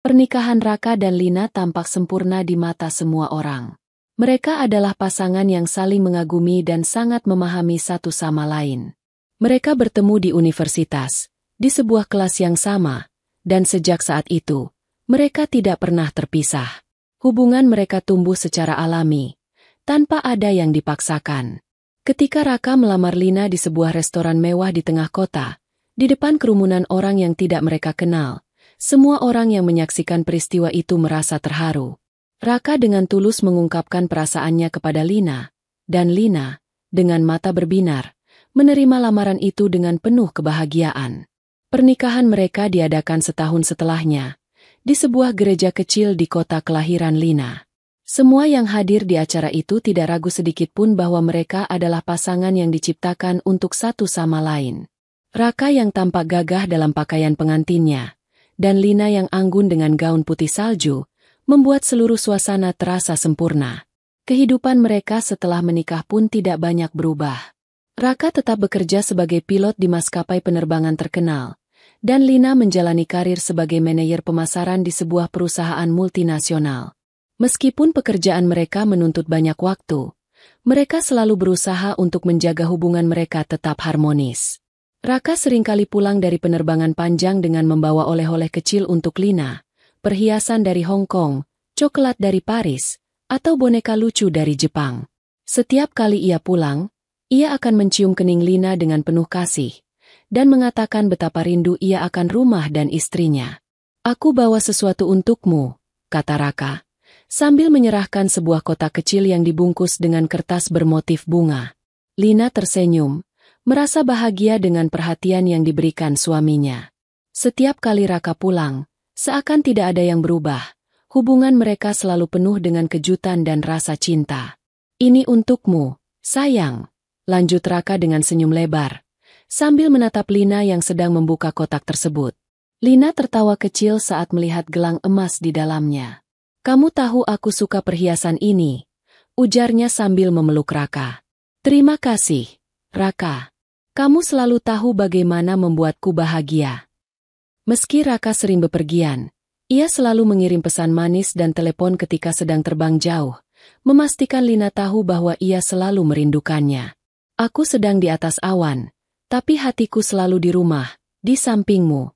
Pernikahan Raka dan Lina tampak sempurna di mata semua orang. Mereka adalah pasangan yang saling mengagumi dan sangat memahami satu sama lain. Mereka bertemu di universitas, di sebuah kelas yang sama, dan sejak saat itu, mereka tidak pernah terpisah. Hubungan mereka tumbuh secara alami, tanpa ada yang dipaksakan. Ketika Raka melamar Lina di sebuah restoran mewah di tengah kota, di depan kerumunan orang yang tidak mereka kenal, semua orang yang menyaksikan peristiwa itu merasa terharu. Raka dengan tulus mengungkapkan perasaannya kepada Lina, dan Lina, dengan mata berbinar, menerima lamaran itu dengan penuh kebahagiaan. Pernikahan mereka diadakan setahun setelahnya, di sebuah gereja kecil di kota kelahiran Lina. Semua yang hadir di acara itu tidak ragu sedikit pun bahwa mereka adalah pasangan yang diciptakan untuk satu sama lain. Raka yang tampak gagah dalam pakaian pengantinnya, dan Lina yang anggun dengan gaun putih salju, membuat seluruh suasana terasa sempurna. Kehidupan mereka setelah menikah pun tidak banyak berubah. Raka tetap bekerja sebagai pilot di maskapai penerbangan terkenal, dan Lina menjalani karir sebagai manajer pemasaran di sebuah perusahaan multinasional. Meskipun pekerjaan mereka menuntut banyak waktu, mereka selalu berusaha untuk menjaga hubungan mereka tetap harmonis. Raka seringkali pulang dari penerbangan panjang dengan membawa oleh-oleh kecil untuk Lina, perhiasan dari Hong Kong, coklat dari Paris, atau boneka lucu dari Jepang. Setiap kali ia pulang, ia akan mencium kening Lina dengan penuh kasih, dan mengatakan betapa rindu ia akan rumah dan istrinya. "Aku bawa sesuatu untukmu," kata Raka, sambil menyerahkan sebuah kotak kecil yang dibungkus dengan kertas bermotif bunga. Lina tersenyum, merasa bahagia dengan perhatian yang diberikan suaminya. Setiap kali Raka pulang, seakan tidak ada yang berubah. Hubungan mereka selalu penuh dengan kejutan dan rasa cinta. "Ini untukmu, sayang," lanjut Raka dengan senyum lebar, sambil menatap Lina yang sedang membuka kotak tersebut. Lina tertawa kecil saat melihat gelang emas di dalamnya. "Kamu tahu aku suka perhiasan ini," ujarnya sambil memeluk Raka. "Terima kasih, Raka. Kamu selalu tahu bagaimana membuatku bahagia." Meski Raka sering bepergian, ia selalu mengirim pesan manis dan telepon ketika sedang terbang jauh, memastikan Lina tahu bahwa ia selalu merindukannya. "Aku sedang di atas awan, tapi hatiku selalu di rumah, di sampingmu."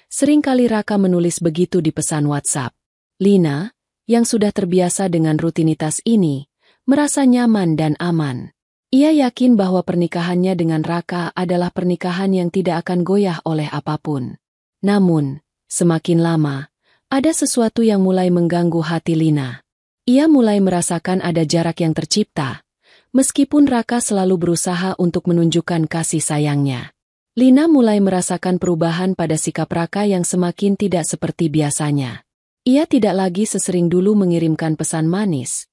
Seringkali Raka menulis begitu di pesan WhatsApp. Lina, yang sudah terbiasa dengan rutinitas ini, merasa nyaman dan aman. Ia yakin bahwa pernikahannya dengan Raka adalah pernikahan yang tidak akan goyah oleh apapun. Namun, semakin lama, ada sesuatu yang mulai mengganggu hati Lina. Ia mulai merasakan ada jarak yang tercipta, meskipun Raka selalu berusaha untuk menunjukkan kasih sayangnya. Lina mulai merasakan perubahan pada sikap Raka yang semakin tidak seperti biasanya. Ia tidak lagi sesering dulu mengirimkan pesan manis,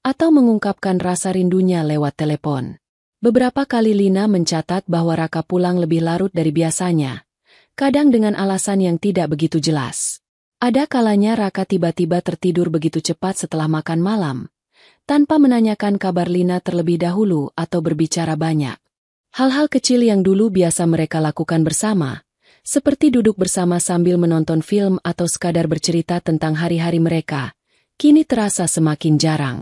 atau mengungkapkan rasa rindunya lewat telepon. Beberapa kali Lina mencatat bahwa Raka pulang lebih larut dari biasanya, kadang dengan alasan yang tidak begitu jelas. Ada kalanya Raka tiba-tiba tertidur begitu cepat setelah makan malam, tanpa menanyakan kabar Lina terlebih dahulu atau berbicara banyak. Hal-hal kecil yang dulu biasa mereka lakukan bersama, seperti duduk bersama sambil menonton film atau sekadar bercerita tentang hari-hari mereka, kini terasa semakin jarang.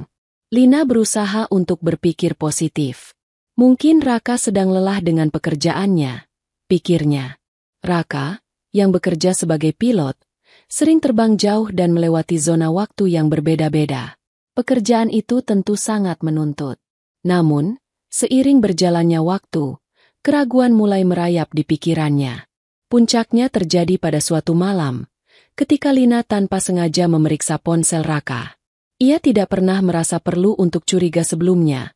Lina berusaha untuk berpikir positif. Mungkin Raka sedang lelah dengan pekerjaannya, pikirnya. Raka, yang bekerja sebagai pilot, sering terbang jauh dan melewati zona waktu yang berbeda-beda. Pekerjaan itu tentu sangat menuntut. Namun, seiring berjalannya waktu, keraguan mulai merayap di pikirannya. Puncaknya terjadi pada suatu malam, ketika Lina tanpa sengaja memeriksa ponsel Raka. Ia tidak pernah merasa perlu untuk curiga sebelumnya,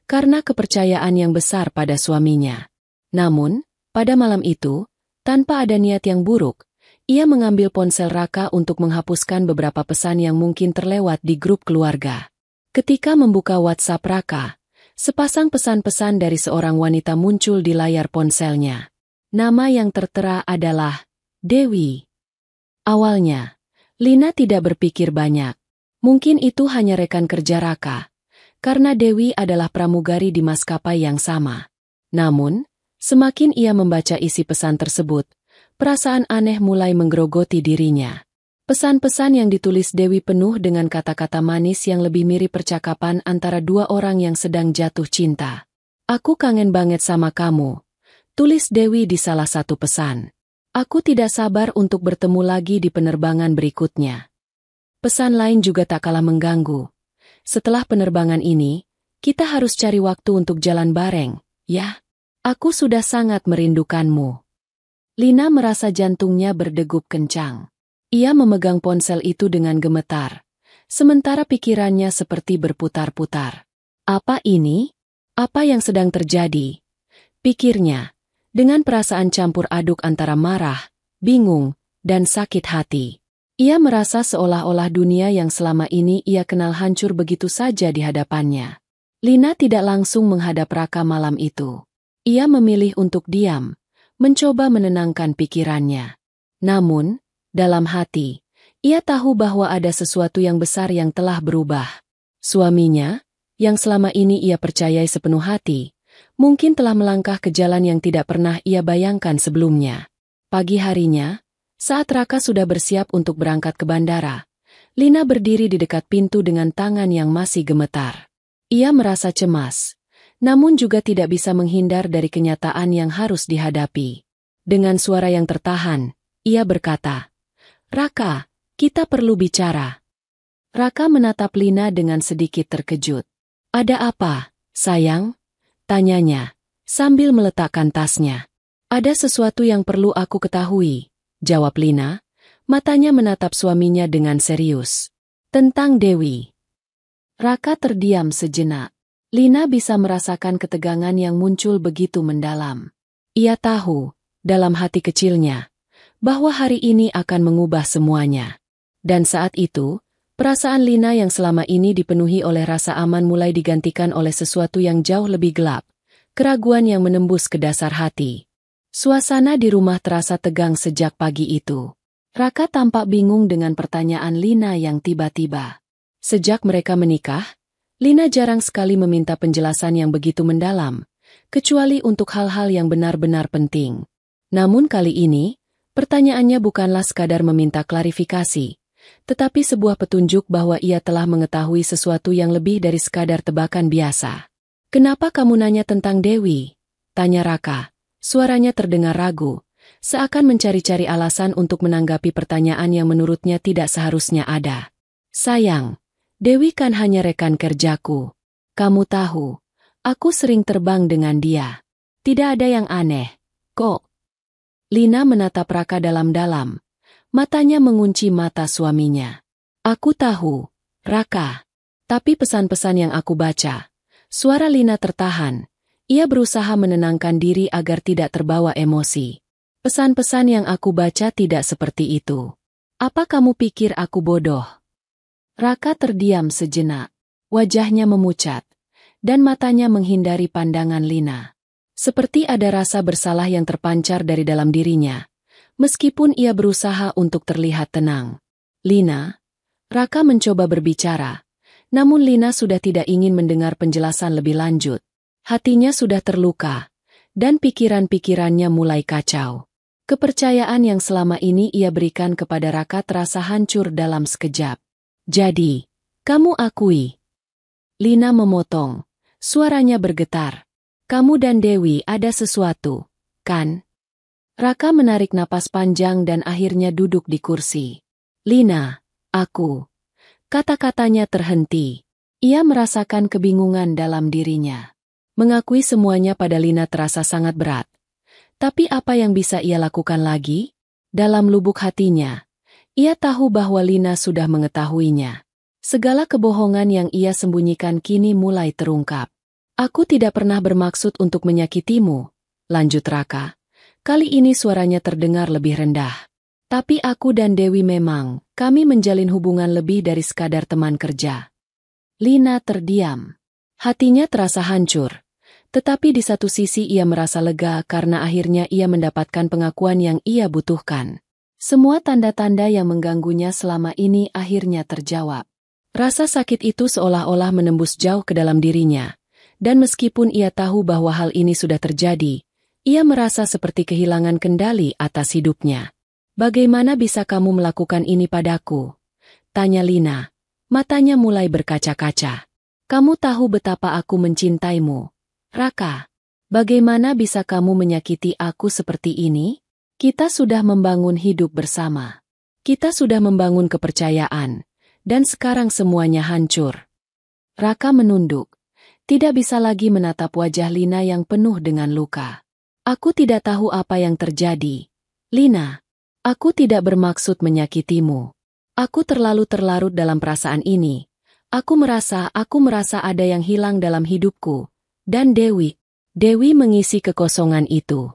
karena kepercayaan yang besar pada suaminya. Namun, pada malam itu, tanpa ada niat yang buruk, ia mengambil ponsel Raka untuk menghapuskan beberapa pesan yang mungkin terlewat di grup keluarga. Ketika membuka WhatsApp Raka, sepasang pesan-pesan dari seorang wanita muncul di layar ponselnya. Nama yang tertera adalah Dewi. Awalnya, Lina tidak berpikir banyak. Mungkin itu hanya rekan kerja Raka, karena Dewi adalah pramugari di maskapai yang sama. Namun, semakin ia membaca isi pesan tersebut, perasaan aneh mulai menggerogoti dirinya. Pesan-pesan yang ditulis Dewi penuh dengan kata-kata manis yang lebih mirip percakapan antara dua orang yang sedang jatuh cinta. Aku kangen banget sama kamu, tulis Dewi di salah satu pesan. Aku tidak sabar untuk bertemu lagi di penerbangan berikutnya. Pesan lain juga tak kalah mengganggu. Setelah penerbangan ini, kita harus cari waktu untuk jalan bareng, ya? Aku sudah sangat merindukanmu. Lina merasa jantungnya berdegup kencang. Ia memegang ponsel itu dengan gemetar, sementara pikirannya seperti berputar-putar. Apa ini? Apa yang sedang terjadi? Pikirnya, dengan perasaan campur aduk antara marah, bingung, dan sakit hati. Ia merasa seolah-olah dunia yang selama ini ia kenal hancur begitu saja di hadapannya. Lina tidak langsung menghadap Raka malam itu. Ia memilih untuk diam, mencoba menenangkan pikirannya. Namun, dalam hati, ia tahu bahwa ada sesuatu yang besar yang telah berubah. Suaminya, yang selama ini ia percayai sepenuh hati, mungkin telah melangkah ke jalan yang tidak pernah ia bayangkan sebelumnya. Pagi harinya, saat Raka sudah bersiap untuk berangkat ke bandara, Lina berdiri di dekat pintu dengan tangan yang masih gemetar. Ia merasa cemas, namun juga tidak bisa menghindar dari kenyataan yang harus dihadapi. Dengan suara yang tertahan, ia berkata, "Raka, kita perlu bicara." Raka menatap Lina dengan sedikit terkejut. "Ada apa, sayang?" tanyanya, sambil meletakkan tasnya. "Ada sesuatu yang perlu aku ketahui," jawab Lina, matanya menatap suaminya dengan serius. "Tentang Dewi." Raka terdiam sejenak. Lina bisa merasakan ketegangan yang muncul begitu mendalam. Ia tahu, dalam hati kecilnya, bahwa hari ini akan mengubah semuanya. Dan saat itu, perasaan Lina yang selama ini dipenuhi oleh rasa aman mulai digantikan oleh sesuatu yang jauh lebih gelap, keraguan yang menembus ke dasar hati. Suasana di rumah terasa tegang sejak pagi itu. Raka tampak bingung dengan pertanyaan Lina yang tiba-tiba. Sejak mereka menikah, Lina jarang sekali meminta penjelasan yang begitu mendalam, kecuali untuk hal-hal yang benar-benar penting. Namun kali ini, pertanyaannya bukanlah sekadar meminta klarifikasi, tetapi sebuah petunjuk bahwa ia telah mengetahui sesuatu yang lebih dari sekadar tebakan biasa. "Kenapa kamu nanya tentang Dewi?" tanya Raka. Suaranya terdengar ragu, seakan mencari-cari alasan untuk menanggapi pertanyaan yang menurutnya tidak seharusnya ada. "Sayang, Dewi kan hanya rekan kerjaku. Kamu tahu, aku sering terbang dengan dia. Tidak ada yang aneh, kok." Lina menatap Raka dalam-dalam. Matanya mengunci mata suaminya. "Aku tahu, Raka. Tapi pesan-pesan yang aku baca." Suara Lina tertahan. Ia berusaha menenangkan diri agar tidak terbawa emosi. "Pesan-pesan yang aku baca tidak seperti itu. Apa kamu pikir aku bodoh?" Raka terdiam sejenak. Wajahnya memucat, dan matanya menghindari pandangan Lina. Seperti ada rasa bersalah yang terpancar dari dalam dirinya, meskipun ia berusaha untuk terlihat tenang. "Lina," Raka mencoba berbicara, namun Lina sudah tidak ingin mendengar penjelasan lebih lanjut. Hatinya sudah terluka, dan pikiran-pikirannya mulai kacau. Kepercayaan yang selama ini ia berikan kepada Raka terasa hancur dalam sekejap. "Jadi, kamu akui?" Lina memotong, suaranya bergetar. "Kamu dan Dewi ada sesuatu, kan?" Raka menarik napas panjang dan akhirnya duduk di kursi. "Lina, aku..." Kata-katanya terhenti. Ia merasakan kebingungan dalam dirinya. Mengakui semuanya pada Lina terasa sangat berat. Tapi apa yang bisa ia lakukan lagi? Dalam lubuk hatinya, ia tahu bahwa Lina sudah mengetahuinya. Segala kebohongan yang ia sembunyikan kini mulai terungkap. "Aku tidak pernah bermaksud untuk menyakitimu," lanjut Raka. Kali ini suaranya terdengar lebih rendah. "Tapi aku dan Dewi kami menjalin hubungan lebih dari sekadar teman kerja." Lina terdiam. Hatinya terasa hancur. Tetapi di satu sisi ia merasa lega karena akhirnya ia mendapatkan pengakuan yang ia butuhkan. Semua tanda-tanda yang mengganggunya selama ini akhirnya terjawab. Rasa sakit itu seolah-olah menembus jauh ke dalam dirinya. Dan meskipun ia tahu bahwa hal ini sudah terjadi, ia merasa seperti kehilangan kendali atas hidupnya. Bagaimana bisa kamu melakukan ini padaku? Tanya Lina. Matanya mulai berkaca-kaca. Kamu tahu betapa aku mencintaimu, Raka. Bagaimana bisa kamu menyakiti aku seperti ini? Kita sudah membangun hidup bersama. Kita sudah membangun kepercayaan. Dan sekarang semuanya hancur. Raka menunduk. Tidak bisa lagi menatap wajah Lina yang penuh dengan luka. Aku tidak tahu apa yang terjadi. Lina. Aku tidak bermaksud menyakitimu. Aku terlalu terlarut dalam perasaan ini. Aku merasa ada yang hilang dalam hidupku. Dan Dewi mengisi kekosongan itu.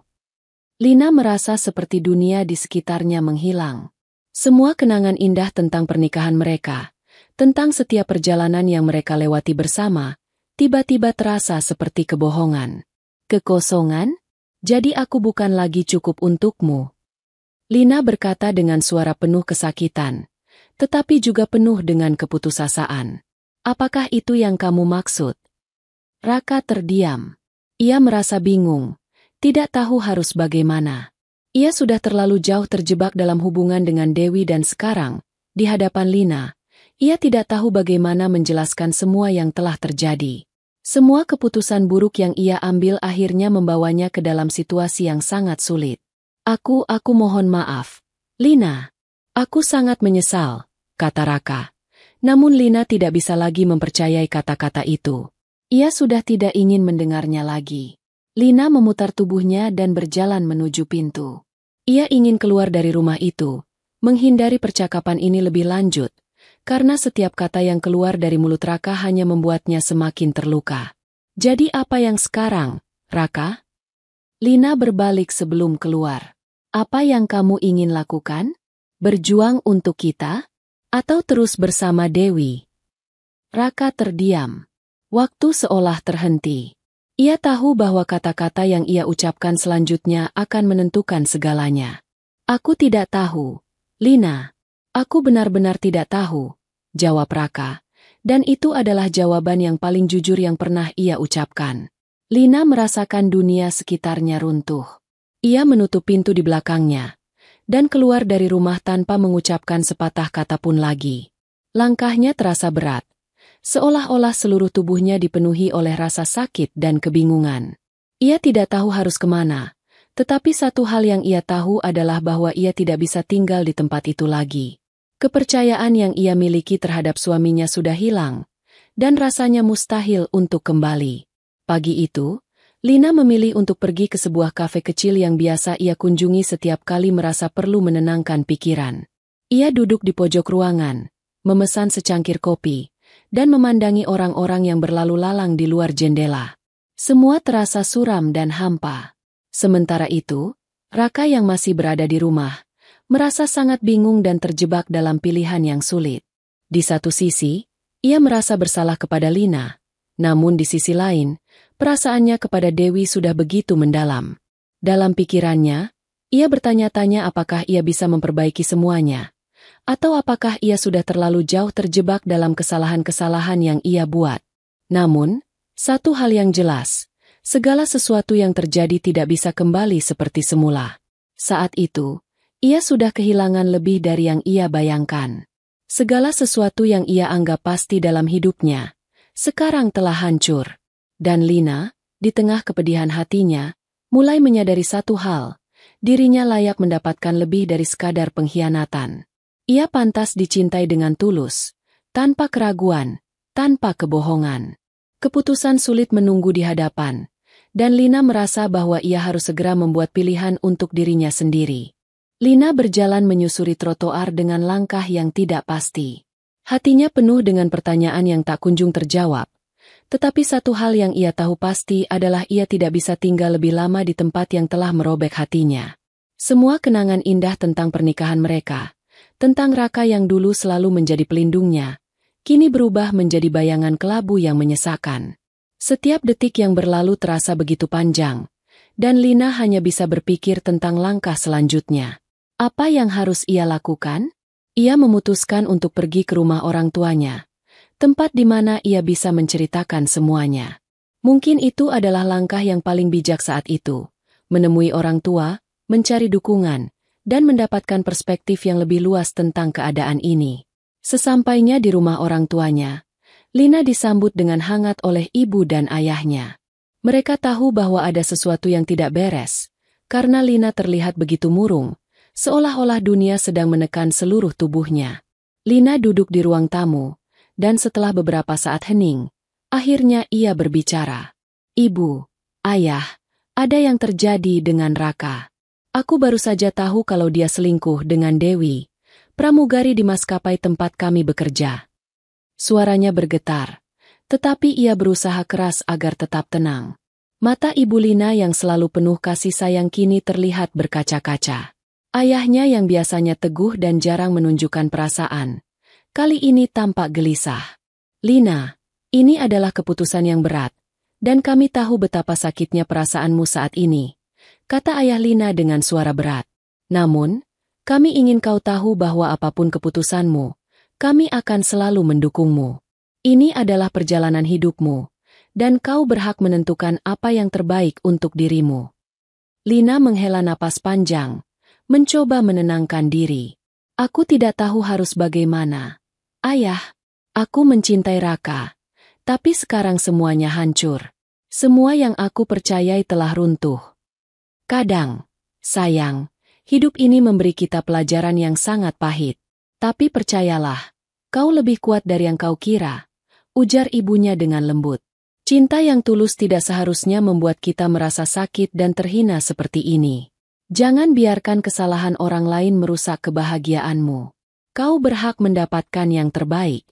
Lina merasa seperti dunia di sekitarnya menghilang. Semua kenangan indah tentang pernikahan mereka, tentang setiap perjalanan yang mereka lewati bersama, tiba-tiba terasa seperti kebohongan. Kekosongan? Jadi aku bukan lagi cukup untukmu. Lina berkata dengan suara penuh kesakitan, tetapi juga penuh dengan keputusasaan. Apakah itu yang kamu maksud? Raka terdiam. Ia merasa bingung, tidak tahu harus bagaimana. Ia sudah terlalu jauh terjebak dalam hubungan dengan Dewi dan sekarang, di hadapan Lina, ia tidak tahu bagaimana menjelaskan semua yang telah terjadi. Semua keputusan buruk yang ia ambil akhirnya membawanya ke dalam situasi yang sangat sulit. Aku mohon maaf. Lina, aku sangat menyesal, kata Raka. Namun Lina tidak bisa lagi mempercayai kata-kata itu. Ia sudah tidak ingin mendengarnya lagi. Lina memutar tubuhnya dan berjalan menuju pintu. Ia ingin keluar dari rumah itu, menghindari percakapan ini lebih lanjut, karena setiap kata yang keluar dari mulut Raka hanya membuatnya semakin terluka. Jadi apa yang sekarang, Raka? Lina berbalik sebelum keluar. Apa yang kamu ingin lakukan? Berjuang untuk kita? Atau terus bersama Dewi? Raka terdiam. Waktu seolah terhenti. Ia tahu bahwa kata-kata yang ia ucapkan selanjutnya akan menentukan segalanya. Aku tidak tahu, Lina. Aku benar-benar tidak tahu, jawab Raka. Dan itu adalah jawaban yang paling jujur yang pernah ia ucapkan. Lina merasakan dunia sekitarnya runtuh. Ia menutup pintu di belakangnya, dan keluar dari rumah tanpa mengucapkan sepatah kata pun lagi. Langkahnya terasa berat, seolah-olah seluruh tubuhnya dipenuhi oleh rasa sakit dan kebingungan. Ia tidak tahu harus kemana, tetapi satu hal yang ia tahu adalah bahwa ia tidak bisa tinggal di tempat itu lagi. Kepercayaan yang ia miliki terhadap suaminya sudah hilang, dan rasanya mustahil untuk kembali. Pagi itu, Lina memilih untuk pergi ke sebuah kafe kecil yang biasa ia kunjungi setiap kali merasa perlu menenangkan pikiran. Ia duduk di pojok ruangan, memesan secangkir kopi, dan memandangi orang-orang yang berlalu lalang di luar jendela. Semua terasa suram dan hampa. Sementara itu, Raka yang masih berada di rumah, merasa sangat bingung dan terjebak dalam pilihan yang sulit. Di satu sisi, ia merasa bersalah kepada Lina, namun di sisi lain, perasaannya kepada Dewi sudah begitu mendalam. Dalam pikirannya, ia bertanya-tanya apakah ia bisa memperbaiki semuanya, atau apakah ia sudah terlalu jauh terjebak dalam kesalahan-kesalahan yang ia buat. Namun, satu hal yang jelas, segala sesuatu yang terjadi tidak bisa kembali seperti semula. Saat itu, ia sudah kehilangan lebih dari yang ia bayangkan. Segala sesuatu yang ia anggap pasti dalam hidupnya, sekarang telah hancur. Dan Lina, di tengah kepedihan hatinya, mulai menyadari satu hal, dirinya layak mendapatkan lebih dari sekadar pengkhianatan. Ia pantas dicintai dengan tulus, tanpa keraguan, tanpa kebohongan. Keputusan sulit menunggu di hadapan, dan Lina merasa bahwa ia harus segera membuat pilihan untuk dirinya sendiri. Lina berjalan menyusuri trotoar dengan langkah yang tidak pasti. Hatinya penuh dengan pertanyaan yang tak kunjung terjawab. Tetapi satu hal yang ia tahu pasti adalah ia tidak bisa tinggal lebih lama di tempat yang telah merobek hatinya. Semua kenangan indah tentang pernikahan mereka, tentang Raka yang dulu selalu menjadi pelindungnya, kini berubah menjadi bayangan kelabu yang menyesakan. Setiap detik yang berlalu terasa begitu panjang, dan Lina hanya bisa berpikir tentang langkah selanjutnya. Apa yang harus ia lakukan? Ia memutuskan untuk pergi ke rumah orang tuanya, tempat di mana ia bisa menceritakan semuanya. Mungkin itu adalah langkah yang paling bijak saat itu, menemui orang tua, mencari dukungan, dan mendapatkan perspektif yang lebih luas tentang keadaan ini. Sesampainya di rumah orang tuanya, Lina disambut dengan hangat oleh ibu dan ayahnya. Mereka tahu bahwa ada sesuatu yang tidak beres, karena Lina terlihat begitu murung, seolah-olah dunia sedang menekan seluruh tubuhnya. Lina duduk di ruang tamu, dan setelah beberapa saat hening, akhirnya ia berbicara. "Ibu, ayah, ada yang terjadi dengan Raka. Aku baru saja tahu kalau dia selingkuh dengan Dewi, pramugari di maskapai tempat kami bekerja." Suaranya bergetar, tetapi ia berusaha keras agar tetap tenang. Mata Ibu Lina yang selalu penuh kasih sayang kini terlihat berkaca-kaca. Ayahnya yang biasanya teguh dan jarang menunjukkan perasaan, kali ini tampak gelisah. "Lina, ini adalah keputusan yang berat, dan kami tahu betapa sakitnya perasaanmu saat ini," kata ayah Lina dengan suara berat. "Namun, kami ingin kau tahu bahwa apapun keputusanmu, kami akan selalu mendukungmu. Ini adalah perjalanan hidupmu, dan kau berhak menentukan apa yang terbaik untuk dirimu." Lina menghela napas panjang, mencoba menenangkan diri. "Aku tidak tahu harus bagaimana. Ayah, aku mencintai Raka, tapi sekarang semuanya hancur. Semua yang aku percayai telah runtuh. Kadang, sayang, hidup ini memberi kita pelajaran yang sangat pahit. Tapi percayalah, kau lebih kuat dari yang kau kira," ujar ibunya dengan lembut. "Cinta yang tulus tidak seharusnya membuat kita merasa sakit dan terhina seperti ini. Jangan biarkan kesalahan orang lain merusak kebahagiaanmu. Kau berhak mendapatkan yang terbaik."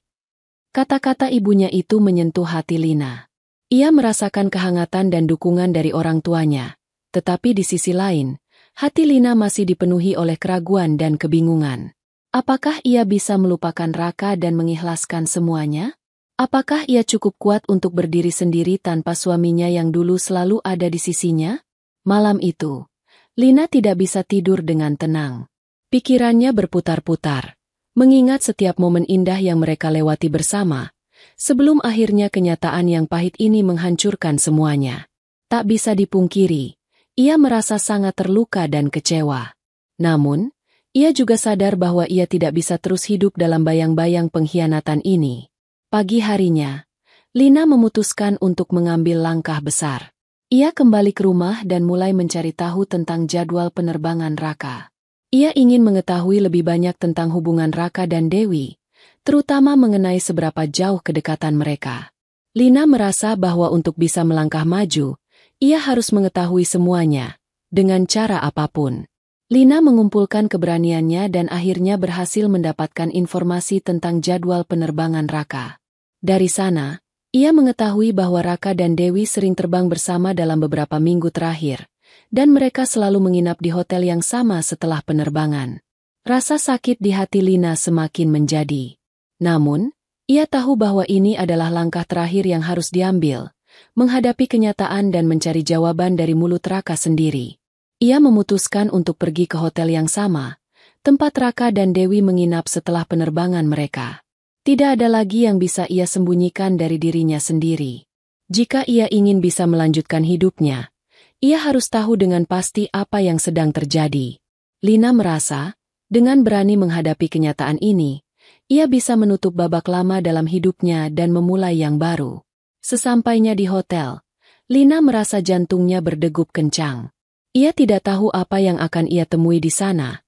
Kata-kata ibunya itu menyentuh hati Lina. Ia merasakan kehangatan dan dukungan dari orang tuanya, tetapi di sisi lain, hati Lina masih dipenuhi oleh keraguan dan kebingungan. Apakah ia bisa melupakan Raka dan mengikhlaskan semuanya? Apakah ia cukup kuat untuk berdiri sendiri tanpa suaminya yang dulu selalu ada di sisinya? Malam itu, Lina tidak bisa tidur dengan tenang. Pikirannya berputar-putar, mengingat setiap momen indah yang mereka lewati bersama, sebelum akhirnya kenyataan yang pahit ini menghancurkan semuanya. Tak bisa dipungkiri, ia merasa sangat terluka dan kecewa. Namun, ia juga sadar bahwa ia tidak bisa terus hidup dalam bayang-bayang pengkhianatan ini. Pagi harinya, Lina memutuskan untuk mengambil langkah besar. Ia kembali ke rumah dan mulai mencari tahu tentang jadwal penerbangan Raka. Ia ingin mengetahui lebih banyak tentang hubungan Raka dan Dewi, terutama mengenai seberapa jauh kedekatan mereka. Lina merasa bahwa untuk bisa melangkah maju, ia harus mengetahui semuanya, dengan cara apapun. Lina mengumpulkan keberaniannya dan akhirnya berhasil mendapatkan informasi tentang jadwal penerbangan Raka. Dari sana, ia mengetahui bahwa Raka dan Dewi sering terbang bersama dalam beberapa minggu terakhir, dan mereka selalu menginap di hotel yang sama setelah penerbangan. Rasa sakit di hati Lina semakin menjadi. Namun, ia tahu bahwa ini adalah langkah terakhir yang harus diambil, menghadapi kenyataan dan mencari jawaban dari mulut Raka sendiri. Ia memutuskan untuk pergi ke hotel yang sama, tempat Raka dan Dewi menginap setelah penerbangan mereka. Tidak ada lagi yang bisa ia sembunyikan dari dirinya sendiri. Jika ia ingin bisa melanjutkan hidupnya, ia harus tahu dengan pasti apa yang sedang terjadi. Lina merasa, dengan berani menghadapi kenyataan ini, ia bisa menutup babak lama dalam hidupnya dan memulai yang baru. Sesampainya di hotel, Lina merasa jantungnya berdegup kencang. Ia tidak tahu apa yang akan ia temui di sana,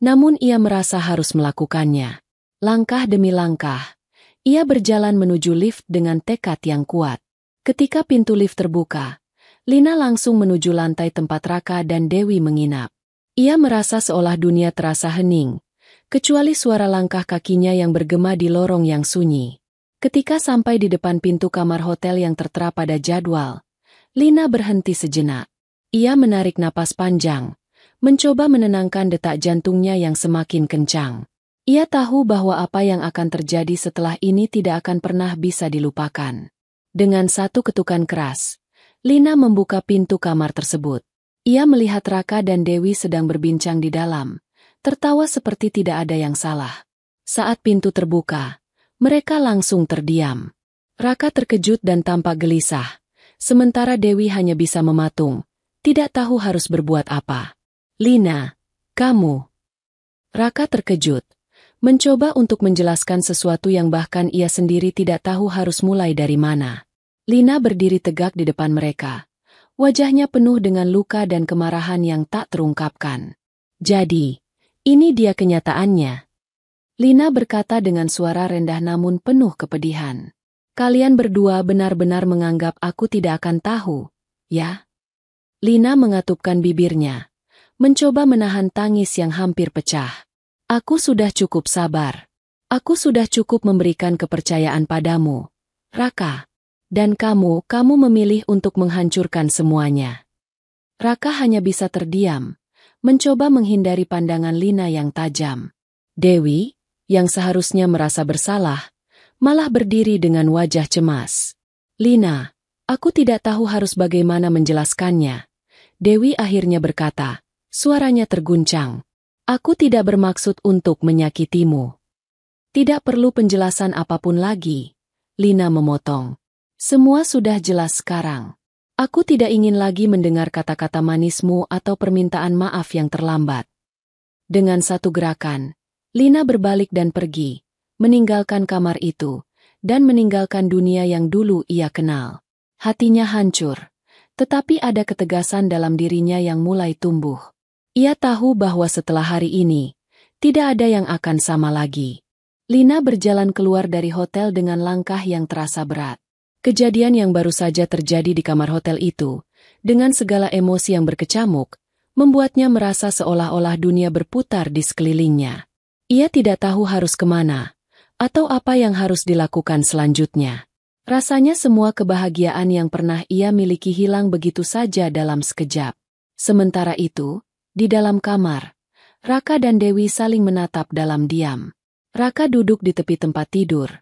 namun ia merasa harus melakukannya. Langkah demi langkah, ia berjalan menuju lift dengan tekad yang kuat. Ketika pintu lift terbuka, Lina langsung menuju lantai tempat Raka dan Dewi menginap. Ia merasa seolah dunia terasa hening, kecuali suara langkah kakinya yang bergema di lorong yang sunyi. Ketika sampai di depan pintu kamar hotel yang tertera pada jadwal, Lina berhenti sejenak. Ia menarik napas panjang, mencoba menenangkan detak jantungnya yang semakin kencang. Ia tahu bahwa apa yang akan terjadi setelah ini tidak akan pernah bisa dilupakan. Dengan satu ketukan keras, Lina membuka pintu kamar tersebut. Ia melihat Raka dan Dewi sedang berbincang di dalam, tertawa seperti tidak ada yang salah. Saat pintu terbuka, mereka langsung terdiam. Raka terkejut dan tampak gelisah, sementara Dewi hanya bisa mematung, tidak tahu harus berbuat apa. "Lina, kamu," Raka terkejut, mencoba untuk menjelaskan sesuatu yang bahkan ia sendiri tidak tahu harus mulai dari mana. Lina berdiri tegak di depan mereka. Wajahnya penuh dengan luka dan kemarahan yang tak terungkapkan. Jadi, ini dia kenyataannya. Lina berkata dengan suara rendah namun penuh kepedihan. Kalian berdua benar-benar menganggap aku tidak akan tahu, ya? Lina mengatupkan bibirnya, mencoba menahan tangis yang hampir pecah. Aku sudah cukup sabar. Aku sudah cukup memberikan kepercayaan padamu, Raka. Dan kamu memilih untuk menghancurkan semuanya. Raka hanya bisa terdiam, mencoba menghindari pandangan Lina yang tajam. Dewi, yang seharusnya merasa bersalah, malah berdiri dengan wajah cemas. Lina, aku tidak tahu harus bagaimana menjelaskannya. Dewi akhirnya berkata, suaranya terguncang. Aku tidak bermaksud untuk menyakitimu. Tidak perlu penjelasan apapun lagi. Lina memotong. Semua sudah jelas sekarang. Aku tidak ingin lagi mendengar kata-kata manismu atau permintaan maaf yang terlambat. Dengan satu gerakan, Lina berbalik dan pergi, meninggalkan kamar itu, dan meninggalkan dunia yang dulu ia kenal. Hatinya hancur, tetapi ada ketegasan dalam dirinya yang mulai tumbuh. Ia tahu bahwa setelah hari ini, tidak ada yang akan sama lagi. Lina berjalan keluar dari hotel dengan langkah yang terasa berat. Kejadian yang baru saja terjadi di kamar hotel itu, dengan segala emosi yang berkecamuk, membuatnya merasa seolah-olah dunia berputar di sekelilingnya. Ia tidak tahu harus kemana, atau apa yang harus dilakukan selanjutnya. Rasanya semua kebahagiaan yang pernah ia miliki hilang begitu saja dalam sekejap. Sementara itu, di dalam kamar, Raka dan Dewi saling menatap dalam diam. Raka duduk di tepi tempat tidur.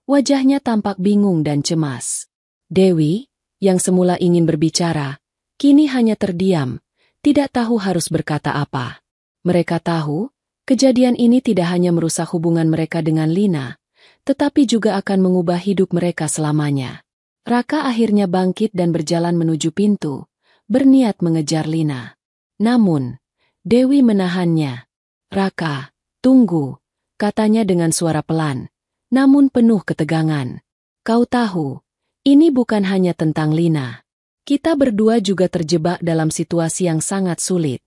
Wajahnya tampak bingung dan cemas. Dewi, yang semula ingin berbicara, kini hanya terdiam, tidak tahu harus berkata apa. Mereka tahu, kejadian ini tidak hanya merusak hubungan mereka dengan Lina, tetapi juga akan mengubah hidup mereka selamanya. Raka akhirnya bangkit dan berjalan menuju pintu, berniat mengejar Lina. Namun, Dewi menahannya. Raka, tunggu, katanya dengan suara pelan. Namun penuh ketegangan. Kau tahu, ini bukan hanya tentang Lina. Kita berdua juga terjebak dalam situasi yang sangat sulit.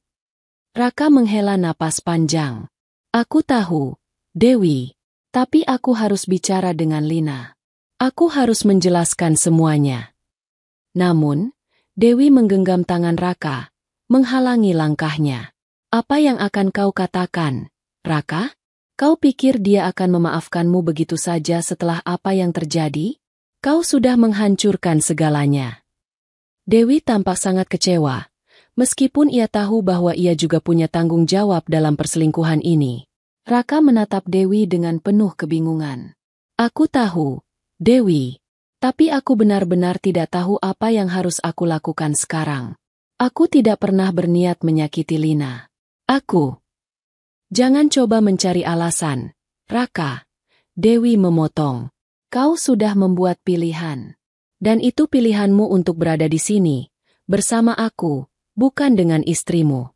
Raka menghela napas panjang. Aku tahu, Dewi, tapi aku harus bicara dengan Lina. Aku harus menjelaskan semuanya. Namun, Dewi menggenggam tangan Raka, menghalangi langkahnya. Apa yang akan kau katakan, Raka? Kau pikir dia akan memaafkanmu begitu saja setelah apa yang terjadi? Kau sudah menghancurkan segalanya. Dewi tampak sangat kecewa, meskipun ia tahu bahwa ia juga punya tanggung jawab dalam perselingkuhan ini. Raka menatap Dewi dengan penuh kebingungan. Aku tahu, Dewi, tapi aku benar-benar tidak tahu apa yang harus aku lakukan sekarang. Aku tidak pernah berniat menyakiti Lina. Jangan coba mencari alasan, Raka. Dewi memotong. Kau sudah membuat pilihan. Dan itu pilihanmu untuk berada di sini, bersama aku, bukan dengan istrimu.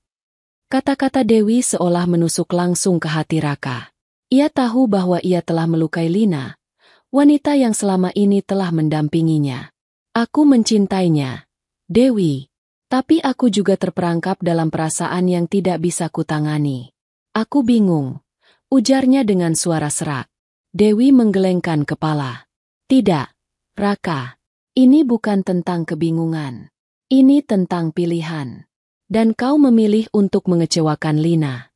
Kata-kata Dewi seolah menusuk langsung ke hati Raka. Ia tahu bahwa ia telah melukai Lina, wanita yang selama ini telah mendampinginya. Aku mencintainya, Dewi. Tapi aku juga terperangkap dalam perasaan yang tidak bisa kutangani. Aku bingung, ujarnya dengan suara serak. Dewi menggelengkan kepala. Tidak, Raka, ini bukan tentang kebingungan. Ini tentang pilihan. Dan kau memilih untuk mengecewakan Lina.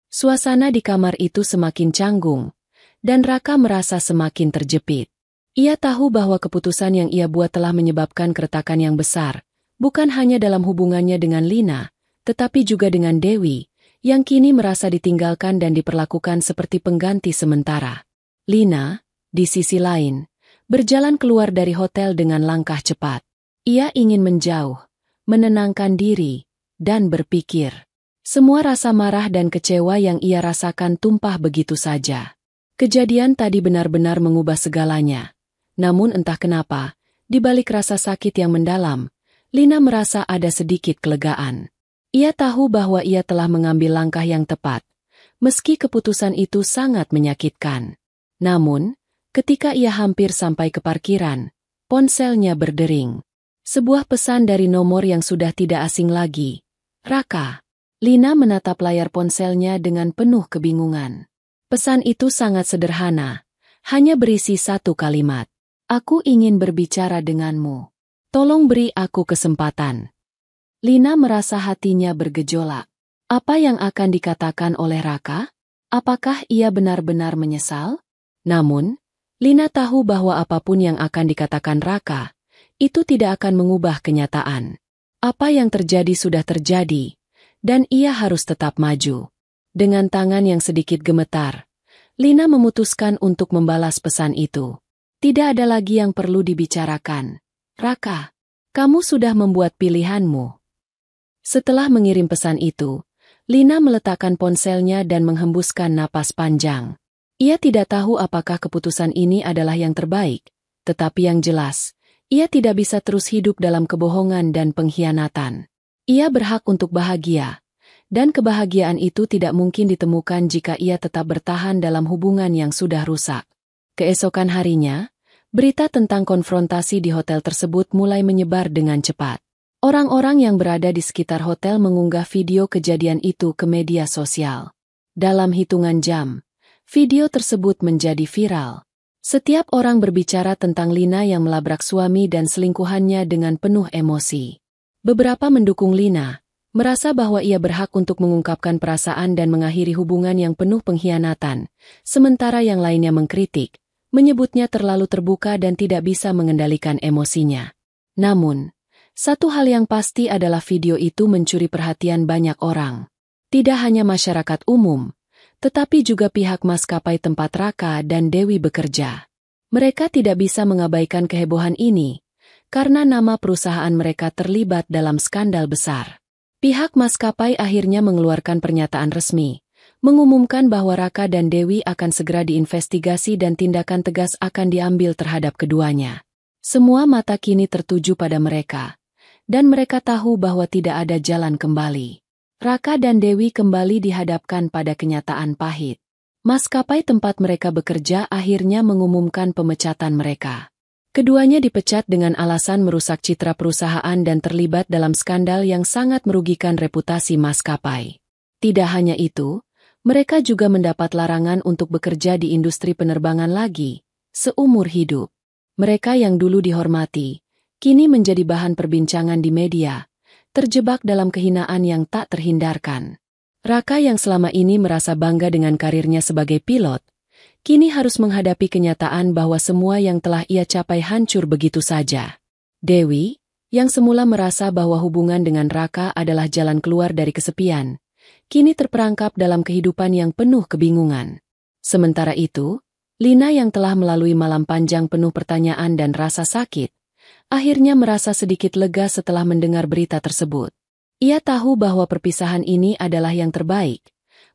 Suasana di kamar itu semakin canggung, dan Raka merasa semakin terjepit. Ia tahu bahwa keputusan yang ia buat telah menyebabkan keretakan yang besar, bukan hanya dalam hubungannya dengan Lina, tetapi juga dengan Dewi, yang kini merasa ditinggalkan dan diperlakukan seperti pengganti sementara. Lina, di sisi lain, berjalan keluar dari hotel dengan langkah cepat. Ia ingin menjauh, menenangkan diri, dan berpikir. Semua rasa marah dan kecewa yang ia rasakan tumpah begitu saja. Kejadian tadi benar-benar mengubah segalanya. Namun entah kenapa, di balik rasa sakit yang mendalam, Lina merasa ada sedikit kelegaan. Ia tahu bahwa ia telah mengambil langkah yang tepat, meski keputusan itu sangat menyakitkan. Namun, ketika ia hampir sampai ke parkiran, ponselnya berdering. Sebuah pesan dari nomor yang sudah tidak asing lagi. Raka. Lina menatap layar ponselnya dengan penuh kebingungan. Pesan itu sangat sederhana, hanya berisi satu kalimat. Aku ingin berbicara denganmu. Tolong beri aku kesempatan. Lina merasa hatinya bergejolak. Apa yang akan dikatakan oleh Raka? Apakah ia benar-benar menyesal? Namun, Lina tahu bahwa apapun yang akan dikatakan Raka, itu tidak akan mengubah kenyataan. Apa yang terjadi sudah terjadi, dan ia harus tetap maju. Dengan tangan yang sedikit gemetar, Lina memutuskan untuk membalas pesan itu. Tidak ada lagi yang perlu dibicarakan. Raka, kamu sudah membuat pilihanmu. Setelah mengirim pesan itu, Lina meletakkan ponselnya dan menghembuskan napas panjang. Ia tidak tahu apakah keputusan ini adalah yang terbaik, tetapi yang jelas, ia tidak bisa terus hidup dalam kebohongan dan pengkhianatan. Ia berhak untuk bahagia, dan kebahagiaan itu tidak mungkin ditemukan jika ia tetap bertahan dalam hubungan yang sudah rusak. Keesokan harinya, berita tentang konfrontasi di hotel tersebut mulai menyebar dengan cepat. Orang-orang yang berada di sekitar hotel mengunggah video kejadian itu ke media sosial. Dalam hitungan jam, video tersebut menjadi viral. Setiap orang berbicara tentang Lina yang melabrak suami dan selingkuhannya dengan penuh emosi. Beberapa mendukung Lina, merasa bahwa ia berhak untuk mengungkapkan perasaan dan mengakhiri hubungan yang penuh pengkhianatan, sementara yang lainnya mengkritik, menyebutnya terlalu terbuka dan tidak bisa mengendalikan emosinya. Namun, satu hal yang pasti adalah video itu mencuri perhatian banyak orang. Tidak hanya masyarakat umum, tetapi juga pihak maskapai tempat Raka dan Dewi bekerja. Mereka tidak bisa mengabaikan kehebohan ini, karena nama perusahaan mereka terlibat dalam skandal besar. Pihak maskapai akhirnya mengeluarkan pernyataan resmi, mengumumkan bahwa Raka dan Dewi akan segera diinvestigasi dan tindakan tegas akan diambil terhadap keduanya. Semua mata kini tertuju pada mereka, dan mereka tahu bahwa tidak ada jalan kembali. Raka dan Dewi kembali dihadapkan pada kenyataan pahit. Maskapai tempat mereka bekerja akhirnya mengumumkan pemecatan mereka. Keduanya dipecat dengan alasan merusak citra perusahaan dan terlibat dalam skandal yang sangat merugikan reputasi maskapai. Tidak hanya itu, mereka juga mendapat larangan untuk bekerja di industri penerbangan lagi, seumur hidup. Mereka yang dulu dihormati, kini menjadi bahan perbincangan di media, terjebak dalam kehinaan yang tak terhindarkan. Raka yang selama ini merasa bangga dengan karirnya sebagai pilot, kini harus menghadapi kenyataan bahwa semua yang telah ia capai hancur begitu saja. Dewi, yang semula merasa bahwa hubungan dengan Raka adalah jalan keluar dari kesepian, kini terperangkap dalam kehidupan yang penuh kebingungan. Sementara itu, Lina yang telah melalui malam panjang penuh pertanyaan dan rasa sakit, akhirnya merasa sedikit lega setelah mendengar berita tersebut. Ia tahu bahwa perpisahan ini adalah yang terbaik,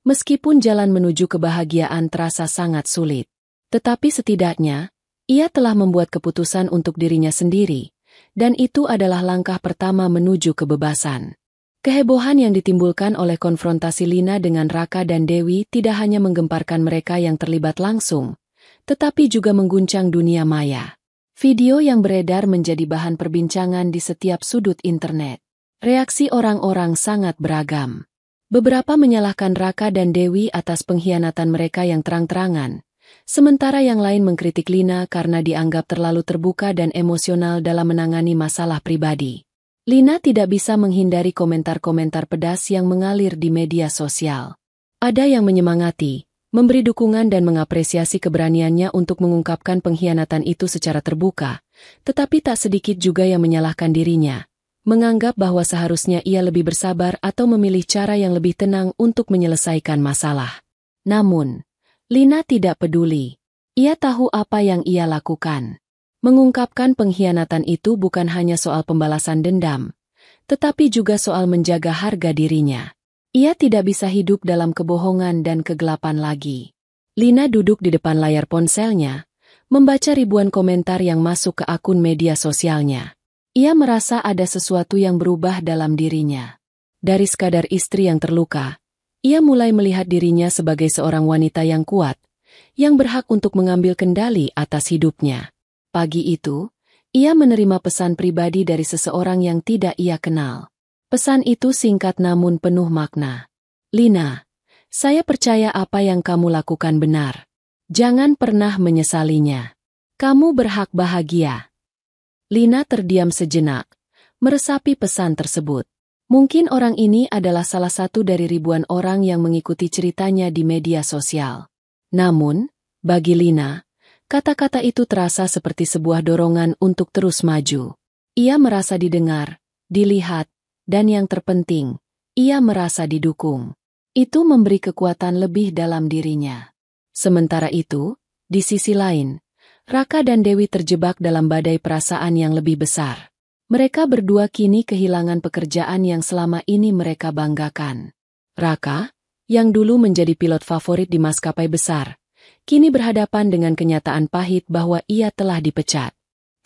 meskipun jalan menuju kebahagiaan terasa sangat sulit. Tetapi setidaknya, ia telah membuat keputusan untuk dirinya sendiri, dan itu adalah langkah pertama menuju kebebasan. Kehebohan yang ditimbulkan oleh konfrontasi Lina dengan Raka dan Dewi tidak hanya menggemparkan mereka yang terlibat langsung, tetapi juga mengguncang dunia maya. Video yang beredar menjadi bahan perbincangan di setiap sudut internet. Reaksi orang-orang sangat beragam. Beberapa menyalahkan Raka dan Dewi atas pengkhianatan mereka yang terang-terangan, sementara yang lain mengkritik Lina karena dianggap terlalu terbuka dan emosional dalam menangani masalah pribadi. Lina tidak bisa menghindari komentar-komentar pedas yang mengalir di media sosial. Ada yang menyemangati, memberi dukungan dan mengapresiasi keberaniannya untuk mengungkapkan pengkhianatan itu secara terbuka, tetapi tak sedikit juga yang menyalahkan dirinya, menganggap bahwa seharusnya ia lebih bersabar atau memilih cara yang lebih tenang untuk menyelesaikan masalah. Namun, Lina tidak peduli. Ia tahu apa yang ia lakukan. Mengungkapkan pengkhianatan itu bukan hanya soal pembalasan dendam, tetapi juga soal menjaga harga dirinya. Ia tidak bisa hidup dalam kebohongan dan kegelapan lagi. Lina duduk di depan layar ponselnya, membaca ribuan komentar yang masuk ke akun media sosialnya. Ia merasa ada sesuatu yang berubah dalam dirinya. Dari sekadar istri yang terluka, Ia mulai melihat dirinya sebagai seorang wanita yang kuat, yang berhak untuk mengambil kendali atas hidupnya. Pagi itu, ia menerima pesan pribadi dari seseorang yang tidak ia kenal. Pesan itu singkat namun penuh makna. Lina, saya percaya apa yang kamu lakukan benar. Jangan pernah menyesalinya. Kamu berhak bahagia. Lina terdiam sejenak, meresapi pesan tersebut. Mungkin orang ini adalah salah satu dari ribuan orang yang mengikuti ceritanya di media sosial. Namun, bagi Lina, kata-kata itu terasa seperti sebuah dorongan untuk terus maju. Ia merasa didengar, dilihat, dan yang terpenting, ia merasa didukung. Itu memberi kekuatan lebih dalam dirinya. Sementara itu, di sisi lain, Raka dan Dewi terjebak dalam badai perasaan yang lebih besar. Mereka berdua kini kehilangan pekerjaan yang selama ini mereka banggakan. Raka, yang dulu menjadi pilot favorit di maskapai besar, kini berhadapan dengan kenyataan pahit bahwa ia telah dipecat.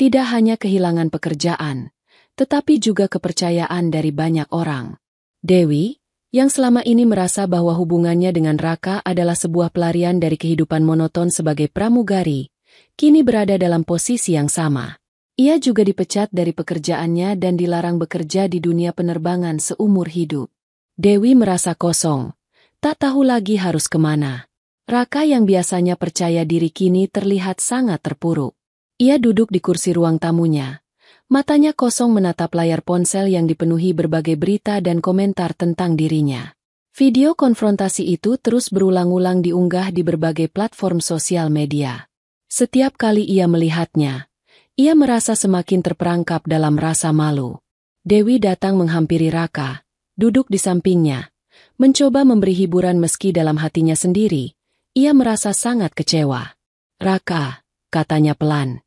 Tidak hanya kehilangan pekerjaan, tetapi juga kepercayaan dari banyak orang. Dewi, yang selama ini merasa bahwa hubungannya dengan Raka adalah sebuah pelarian dari kehidupan monoton sebagai pramugari, kini berada dalam posisi yang sama. Ia juga dipecat dari pekerjaannya dan dilarang bekerja di dunia penerbangan seumur hidup. Dewi merasa kosong, tak tahu lagi harus kemana. Raka yang biasanya percaya diri kini terlihat sangat terpuruk. Ia duduk di kursi ruang tamunya. Matanya kosong menatap layar ponsel yang dipenuhi berbagai berita dan komentar tentang dirinya. Video konfrontasi itu terus berulang-ulang diunggah di berbagai platform sosial media. Setiap kali ia melihatnya, ia merasa semakin terperangkap dalam rasa malu. Dewi datang menghampiri Raka, duduk di sampingnya, mencoba memberi hiburan meski dalam hatinya sendiri. Ia merasa sangat kecewa. Raka, katanya pelan,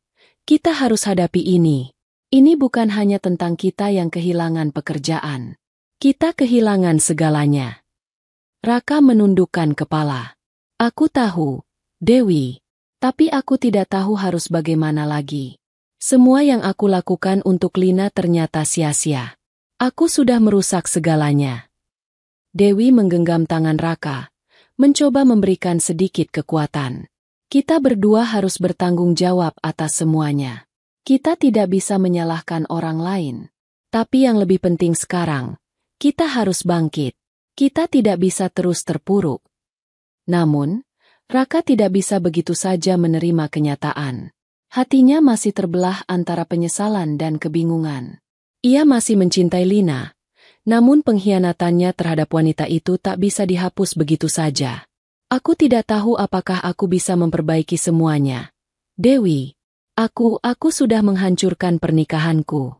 kita harus hadapi ini. Ini bukan hanya tentang kita yang kehilangan pekerjaan. Kita kehilangan segalanya. Raka menundukkan kepala. Aku tahu, Dewi, tapi aku tidak tahu harus bagaimana lagi. Semua yang aku lakukan untuk Lina ternyata sia-sia. Aku sudah merusak segalanya. Dewi menggenggam tangan Raka, mencoba memberikan sedikit kekuatan. Kita berdua harus bertanggung jawab atas semuanya. Kita tidak bisa menyalahkan orang lain. Tapi yang lebih penting sekarang, kita harus bangkit. Kita tidak bisa terus terpuruk. Namun, Raka tidak bisa begitu saja menerima kenyataan. Hatinya masih terbelah antara penyesalan dan kebingungan. Ia masih mencintai Lina, namun pengkhianatannya terhadap wanita itu tak bisa dihapus begitu saja. Aku tidak tahu apakah aku bisa memperbaiki semuanya. Dewi, aku sudah menghancurkan pernikahanku.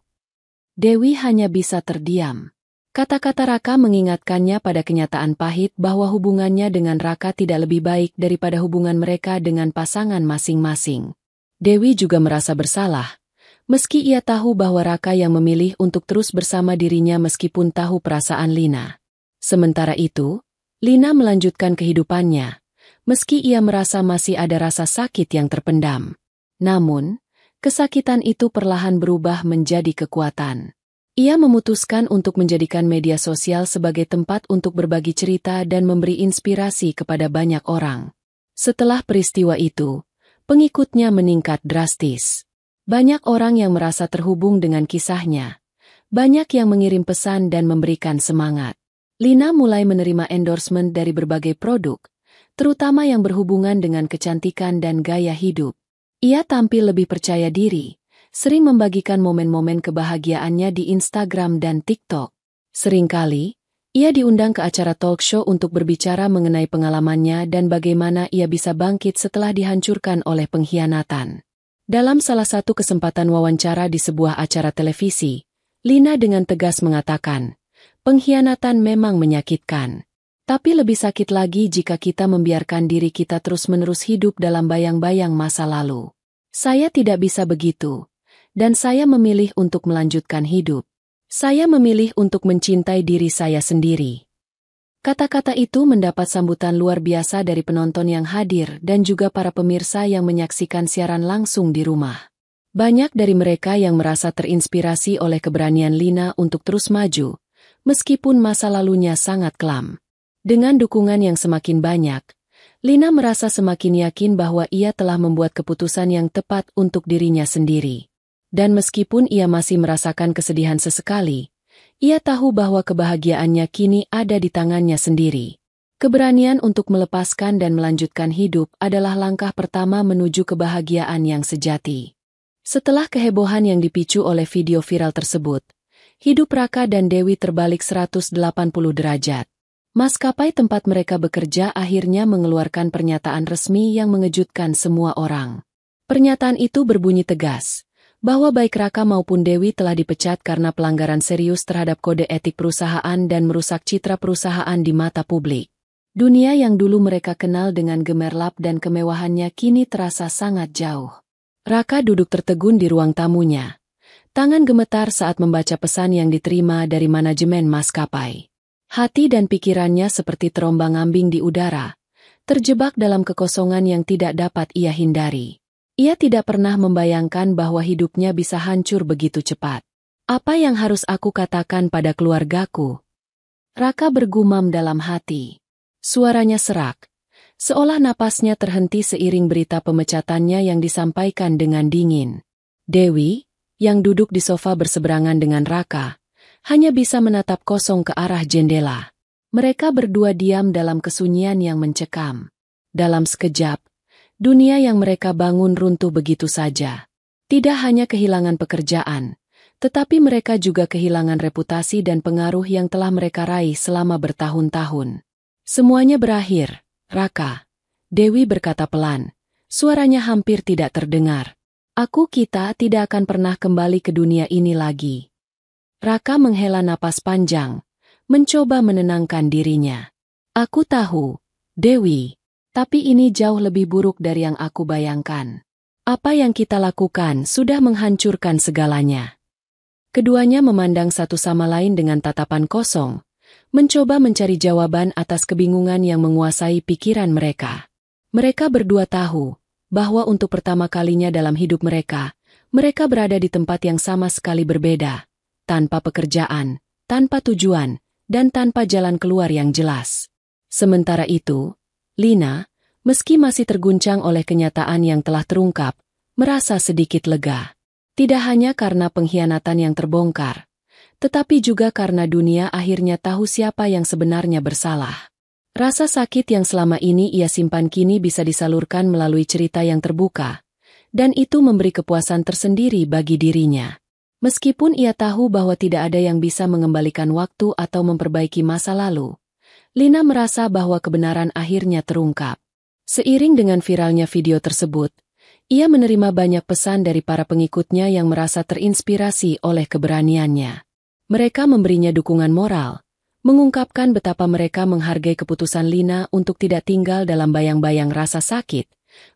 Dewi hanya bisa terdiam. Kata-kata Raka mengingatkannya pada kenyataan pahit bahwa hubungannya dengan Raka tidak lebih baik daripada hubungan mereka dengan pasangan masing-masing. Dewi juga merasa bersalah, meski ia tahu bahwa Raka yang memilih untuk terus bersama dirinya meskipun tahu perasaan Lina. Sementara itu, Lina melanjutkan kehidupannya, meski ia merasa masih ada rasa sakit yang terpendam. Namun, kesakitan itu perlahan berubah menjadi kekuatan. Ia memutuskan untuk menjadikan media sosial sebagai tempat untuk berbagi cerita dan memberi inspirasi kepada banyak orang. Setelah peristiwa itu, pengikutnya meningkat drastis. Banyak orang yang merasa terhubung dengan kisahnya. Banyak yang mengirim pesan dan memberikan semangat. Lina mulai menerima endorsement dari berbagai produk, terutama yang berhubungan dengan kecantikan dan gaya hidup. Ia tampil lebih percaya diri, sering membagikan momen-momen kebahagiaannya di Instagram dan TikTok. Seringkali, ia diundang ke acara talk show untuk berbicara mengenai pengalamannya dan bagaimana ia bisa bangkit setelah dihancurkan oleh pengkhianatan. Dalam salah satu kesempatan wawancara di sebuah acara televisi, Lina dengan tegas mengatakan, pengkhianatan memang menyakitkan. Tapi lebih sakit lagi jika kita membiarkan diri kita terus-menerus hidup dalam bayang-bayang masa lalu. Saya tidak bisa begitu. Dan saya memilih untuk melanjutkan hidup. Saya memilih untuk mencintai diri saya sendiri. Kata-kata itu mendapat sambutan luar biasa dari penonton yang hadir dan juga para pemirsa yang menyaksikan siaran langsung di rumah. Banyak dari mereka yang merasa terinspirasi oleh keberanian Lina untuk terus maju, meskipun masa lalunya sangat kelam. Dengan dukungan yang semakin banyak, Lina merasa semakin yakin bahwa ia telah membuat keputusan yang tepat untuk dirinya sendiri. Dan meskipun ia masih merasakan kesedihan sesekali, ia tahu bahwa kebahagiaannya kini ada di tangannya sendiri. Keberanian untuk melepaskan dan melanjutkan hidup adalah langkah pertama menuju kebahagiaan yang sejati. Setelah kehebohan yang dipicu oleh video viral tersebut, hidup Raka dan Dewi terbalik 180 derajat. Maskapai tempat mereka bekerja akhirnya mengeluarkan pernyataan resmi yang mengejutkan semua orang. Pernyataan itu berbunyi tegas, bahwa baik Raka maupun Dewi telah dipecat karena pelanggaran serius terhadap kode etik perusahaan dan merusak citra perusahaan di mata publik. Dunia yang dulu mereka kenal dengan gemerlap dan kemewahannya kini terasa sangat jauh. Raka duduk tertegun di ruang tamunya. Tangan gemetar saat membaca pesan yang diterima dari manajemen maskapai. Hati dan pikirannya seperti terombang-ambing di udara, terjebak dalam kekosongan yang tidak dapat ia hindari. Ia tidak pernah membayangkan bahwa hidupnya bisa hancur begitu cepat. Apa yang harus aku katakan pada keluargaku? Raka bergumam dalam hati. Suaranya serak, seolah napasnya terhenti seiring berita pemecatannya yang disampaikan dengan dingin. Dewi, yang duduk di sofa berseberangan dengan Raka, hanya bisa menatap kosong ke arah jendela. Mereka berdua diam dalam kesunyian yang mencekam. Dalam sekejap, dunia yang mereka bangun runtuh begitu saja. Tidak hanya kehilangan pekerjaan, tetapi mereka juga kehilangan reputasi dan pengaruh yang telah mereka raih selama bertahun-tahun. Semuanya berakhir, Raka. Dewi berkata pelan, suaranya hampir tidak terdengar. Kita tidak akan pernah kembali ke dunia ini lagi. Raka menghela napas panjang, mencoba menenangkan dirinya. Aku tahu, Dewi. Tapi ini jauh lebih buruk dari yang aku bayangkan. Apa yang kita lakukan sudah menghancurkan segalanya. Keduanya memandang satu sama lain dengan tatapan kosong, mencoba mencari jawaban atas kebingungan yang menguasai pikiran mereka. Mereka berdua tahu bahwa untuk pertama kalinya dalam hidup mereka berada di tempat yang sama sekali berbeda, tanpa pekerjaan, tanpa tujuan, dan tanpa jalan keluar yang jelas. Sementara itu, Lina, meski masih terguncang oleh kenyataan yang telah terungkap, merasa sedikit lega. Tidak hanya karena pengkhianatan yang terbongkar, tetapi juga karena dunia akhirnya tahu siapa yang sebenarnya bersalah. Rasa sakit yang selama ini ia simpan kini bisa disalurkan melalui cerita yang terbuka, dan itu memberi kepuasan tersendiri bagi dirinya. Meskipun ia tahu bahwa tidak ada yang bisa mengembalikan waktu atau memperbaiki masa lalu, Lina merasa bahwa kebenaran akhirnya terungkap. Seiring dengan viralnya video tersebut, ia menerima banyak pesan dari para pengikutnya yang merasa terinspirasi oleh keberaniannya. Mereka memberinya dukungan moral, mengungkapkan betapa mereka menghargai keputusan Lina untuk tidak tinggal dalam bayang-bayang rasa sakit,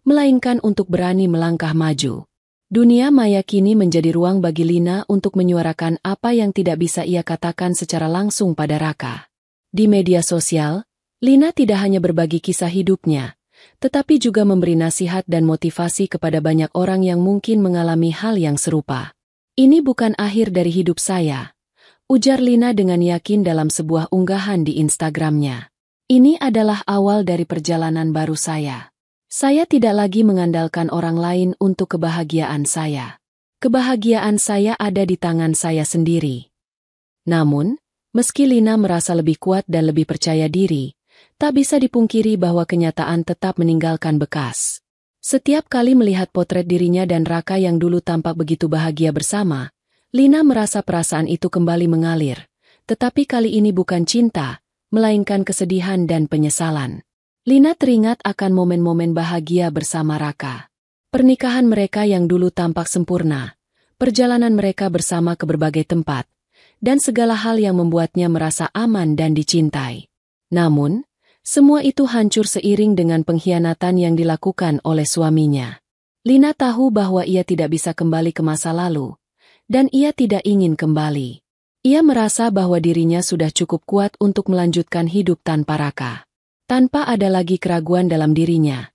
melainkan untuk berani melangkah maju. Dunia maya kini menjadi ruang bagi Lina untuk menyuarakan apa yang tidak bisa ia katakan secara langsung pada Raka. Di media sosial, Lina tidak hanya berbagi kisah hidupnya, tetapi juga memberi nasihat dan motivasi kepada banyak orang yang mungkin mengalami hal yang serupa. Ini bukan akhir dari hidup saya, ujar Lina dengan yakin dalam sebuah unggahan di Instagramnya. Ini adalah awal dari perjalanan baru saya. Saya tidak lagi mengandalkan orang lain untuk kebahagiaan saya. Kebahagiaan saya ada di tangan saya sendiri. Namun, meski Lina merasa lebih kuat dan lebih percaya diri, tak bisa dipungkiri bahwa kenyataan tetap meninggalkan bekas. Setiap kali melihat potret dirinya dan Raka yang dulu tampak begitu bahagia bersama, Lina merasa perasaan itu kembali mengalir. Tetapi kali ini bukan cinta, melainkan kesedihan dan penyesalan. Lina teringat akan momen-momen bahagia bersama Raka. Pernikahan mereka yang dulu tampak sempurna, perjalanan mereka bersama ke berbagai tempat, dan segala hal yang membuatnya merasa aman dan dicintai. Namun, semua itu hancur seiring dengan pengkhianatan yang dilakukan oleh suaminya. Lina tahu bahwa ia tidak bisa kembali ke masa lalu, dan ia tidak ingin kembali. Ia merasa bahwa dirinya sudah cukup kuat untuk melanjutkan hidup tanpa Raka. Tanpa ada lagi keraguan dalam dirinya,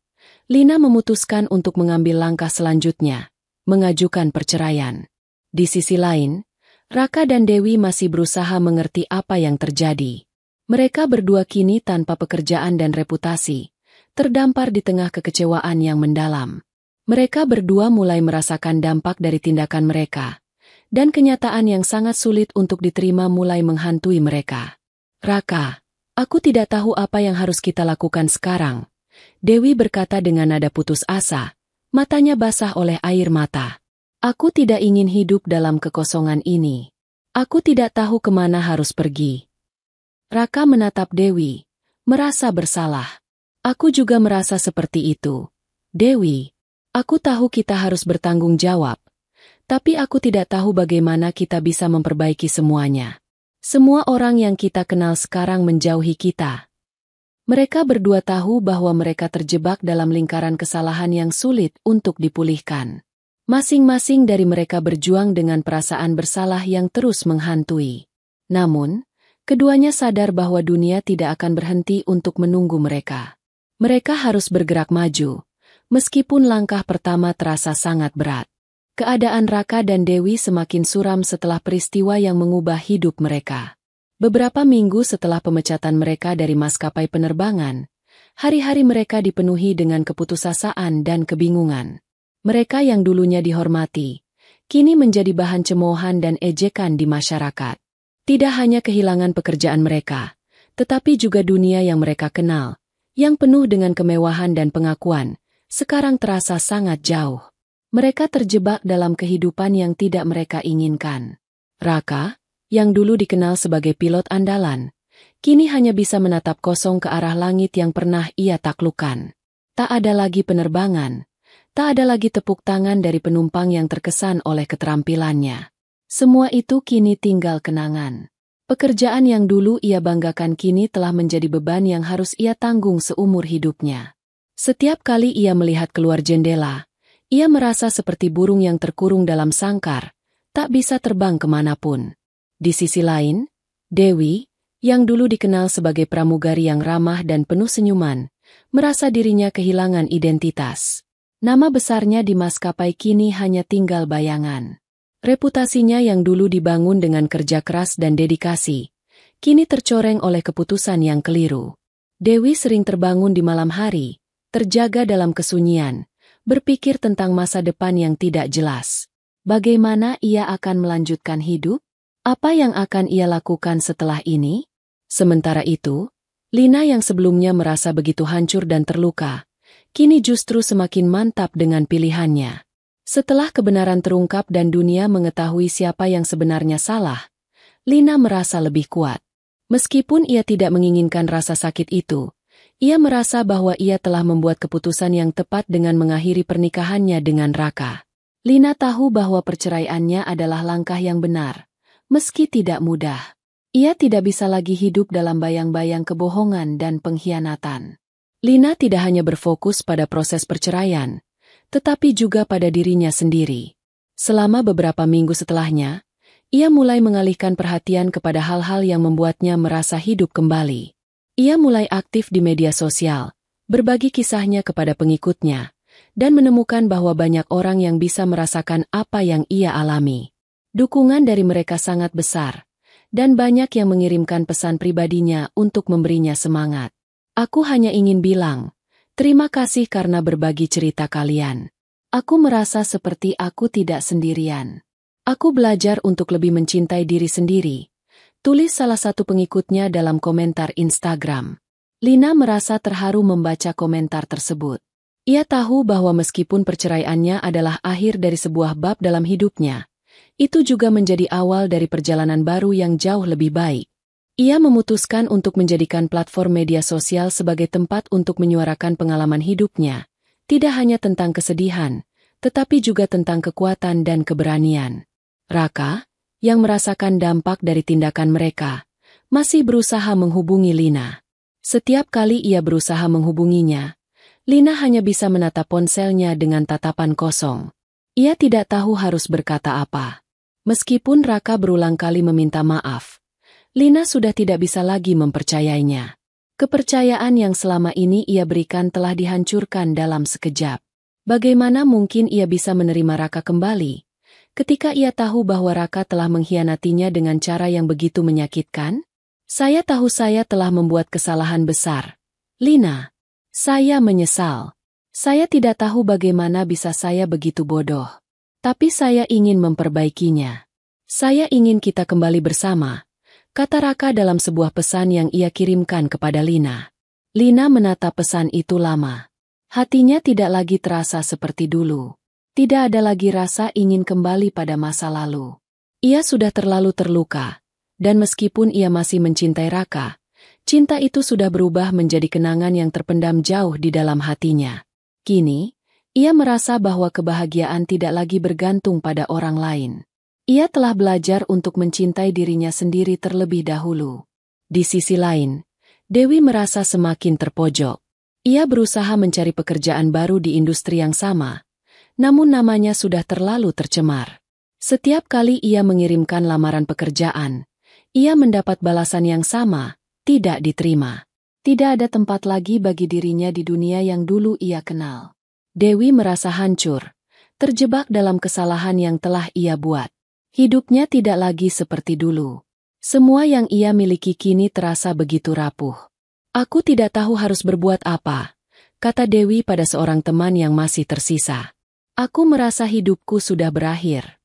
Lina memutuskan untuk mengambil langkah selanjutnya, mengajukan perceraian. Di sisi lain, Raka dan Dewi masih berusaha mengerti apa yang terjadi. Mereka berdua kini tanpa pekerjaan dan reputasi, terdampar di tengah kekecewaan yang mendalam. Mereka berdua mulai merasakan dampak dari tindakan mereka, dan kenyataan yang sangat sulit untuk diterima mulai menghantui mereka. Raka, aku tidak tahu apa yang harus kita lakukan sekarang, Dewi berkata dengan nada putus asa, matanya basah oleh air mata. Aku tidak ingin hidup dalam kekosongan ini. Aku tidak tahu kemana harus pergi. Raka menatap Dewi, merasa bersalah. Aku juga merasa seperti itu. Dewi, aku tahu kita harus bertanggung jawab, tapi aku tidak tahu bagaimana kita bisa memperbaiki semuanya. Semua orang yang kita kenal sekarang menjauhi kita. Mereka berdua tahu bahwa mereka terjebak dalam lingkaran kesalahan yang sulit untuk dipulihkan. Masing-masing dari mereka berjuang dengan perasaan bersalah yang terus menghantui. Namun, keduanya sadar bahwa dunia tidak akan berhenti untuk menunggu mereka. Mereka harus bergerak maju, meskipun langkah pertama terasa sangat berat. Keadaan Raka dan Dewi semakin suram setelah peristiwa yang mengubah hidup mereka. Beberapa minggu setelah pemecatan mereka dari maskapai penerbangan, hari-hari mereka dipenuhi dengan keputusasaan dan kebingungan. Mereka yang dulunya dihormati, kini menjadi bahan cemoohan dan ejekan di masyarakat. Tidak hanya kehilangan pekerjaan mereka, tetapi juga dunia yang mereka kenal, yang penuh dengan kemewahan dan pengakuan, sekarang terasa sangat jauh. Mereka terjebak dalam kehidupan yang tidak mereka inginkan. Raka, yang dulu dikenal sebagai pilot andalan, kini hanya bisa menatap kosong ke arah langit yang pernah ia taklukkan. Tak ada lagi penerbangan, tak ada lagi tepuk tangan dari penumpang yang terkesan oleh keterampilannya. Semua itu kini tinggal kenangan. Pekerjaan yang dulu ia banggakan kini telah menjadi beban yang harus ia tanggung seumur hidupnya. Setiap kali ia melihat keluar jendela, ia merasa seperti burung yang terkurung dalam sangkar, tak bisa terbang kemanapun. Di sisi lain, Dewi, yang dulu dikenal sebagai pramugari yang ramah dan penuh senyuman, merasa dirinya kehilangan identitas. Nama besarnya di maskapai kini hanya tinggal bayangan. Reputasinya yang dulu dibangun dengan kerja keras dan dedikasi, kini tercoreng oleh keputusan yang keliru. Dewi sering terbangun di malam hari, terjaga dalam kesunyian, berpikir tentang masa depan yang tidak jelas. Bagaimana ia akan melanjutkan hidup? Apa yang akan ia lakukan setelah ini? Sementara itu, Lina yang sebelumnya merasa begitu hancur dan terluka, kini justru semakin mantap dengan pilihannya. Setelah kebenaran terungkap dan dunia mengetahui siapa yang sebenarnya salah, Lina merasa lebih kuat. Meskipun ia tidak menginginkan rasa sakit itu, ia merasa bahwa ia telah membuat keputusan yang tepat dengan mengakhiri pernikahannya dengan Raka. Lina tahu bahwa perceraiannya adalah langkah yang benar, meski tidak mudah. Ia tidak bisa lagi hidup dalam bayang-bayang kebohongan dan pengkhianatan. Lina tidak hanya berfokus pada proses perceraian, tetapi juga pada dirinya sendiri. Selama beberapa minggu setelahnya, ia mulai mengalihkan perhatian kepada hal-hal yang membuatnya merasa hidup kembali. Ia mulai aktif di media sosial, berbagi kisahnya kepada pengikutnya, dan menemukan bahwa banyak orang yang bisa merasakan apa yang ia alami. Dukungan dari mereka sangat besar, dan banyak yang mengirimkan pesan pribadinya untuk memberinya semangat. Aku hanya ingin bilang, terima kasih karena berbagi cerita kalian. Aku merasa seperti aku tidak sendirian. Aku belajar untuk lebih mencintai diri sendiri, tulis salah satu pengikutnya dalam komentar Instagram. Lina merasa terharu membaca komentar tersebut. Ia tahu bahwa meskipun perceraiannya adalah akhir dari sebuah bab dalam hidupnya, itu juga menjadi awal dari perjalanan baru yang jauh lebih baik. Ia memutuskan untuk menjadikan platform media sosial sebagai tempat untuk menyuarakan pengalaman hidupnya, tidak hanya tentang kesedihan, tetapi juga tentang kekuatan dan keberanian. Raka, yang merasakan dampak dari tindakan mereka, masih berusaha menghubungi Lina. Setiap kali ia berusaha menghubunginya, Lina hanya bisa menatap ponselnya dengan tatapan kosong. Ia tidak tahu harus berkata apa. Meskipun Raka berulang kali meminta maaf, Lina sudah tidak bisa lagi mempercayainya. Kepercayaan yang selama ini ia berikan telah dihancurkan dalam sekejap. Bagaimana mungkin ia bisa menerima Raka kembali, ketika ia tahu bahwa Raka telah mengkhianatinya dengan cara yang begitu menyakitkan? Saya tahu saya telah membuat kesalahan besar. Lina, saya menyesal. Saya tidak tahu bagaimana bisa saya begitu bodoh. Tapi saya ingin memperbaikinya. Saya ingin kita kembali bersama, kata Raka dalam sebuah pesan yang ia kirimkan kepada Lina. Lina menatap pesan itu lama. Hatinya tidak lagi terasa seperti dulu. Tidak ada lagi rasa ingin kembali pada masa lalu. Ia sudah terlalu terluka. Dan meskipun ia masih mencintai Raka, cinta itu sudah berubah menjadi kenangan yang terpendam jauh di dalam hatinya. Kini, ia merasa bahwa kebahagiaan tidak lagi bergantung pada orang lain. Ia telah belajar untuk mencintai dirinya sendiri terlebih dahulu. Di sisi lain, Dewi merasa semakin terpojok. Ia berusaha mencari pekerjaan baru di industri yang sama, namun namanya sudah terlalu tercemar. Setiap kali ia mengirimkan lamaran pekerjaan, ia mendapat balasan yang sama, tidak diterima. Tidak ada tempat lagi bagi dirinya di dunia yang dulu ia kenal. Dewi merasa hancur, terjebak dalam kesalahan yang telah ia buat. Hidupnya tidak lagi seperti dulu. Semua yang ia miliki kini terasa begitu rapuh. Aku tidak tahu harus berbuat apa, kata Dewi pada seorang teman yang masih tersisa. Aku merasa hidupku sudah berakhir.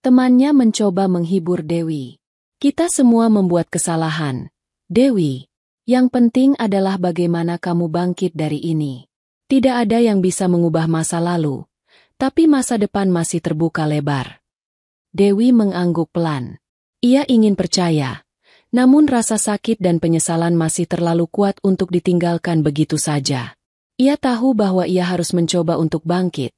Temannya mencoba menghibur Dewi. Kita semua membuat kesalahan, Dewi. Yang penting adalah bagaimana kamu bangkit dari ini. Tidak ada yang bisa mengubah masa lalu, tapi masa depan masih terbuka lebar. Dewi mengangguk pelan. Ia ingin percaya, namun rasa sakit dan penyesalan masih terlalu kuat untuk ditinggalkan begitu saja. Ia tahu bahwa ia harus mencoba untuk bangkit,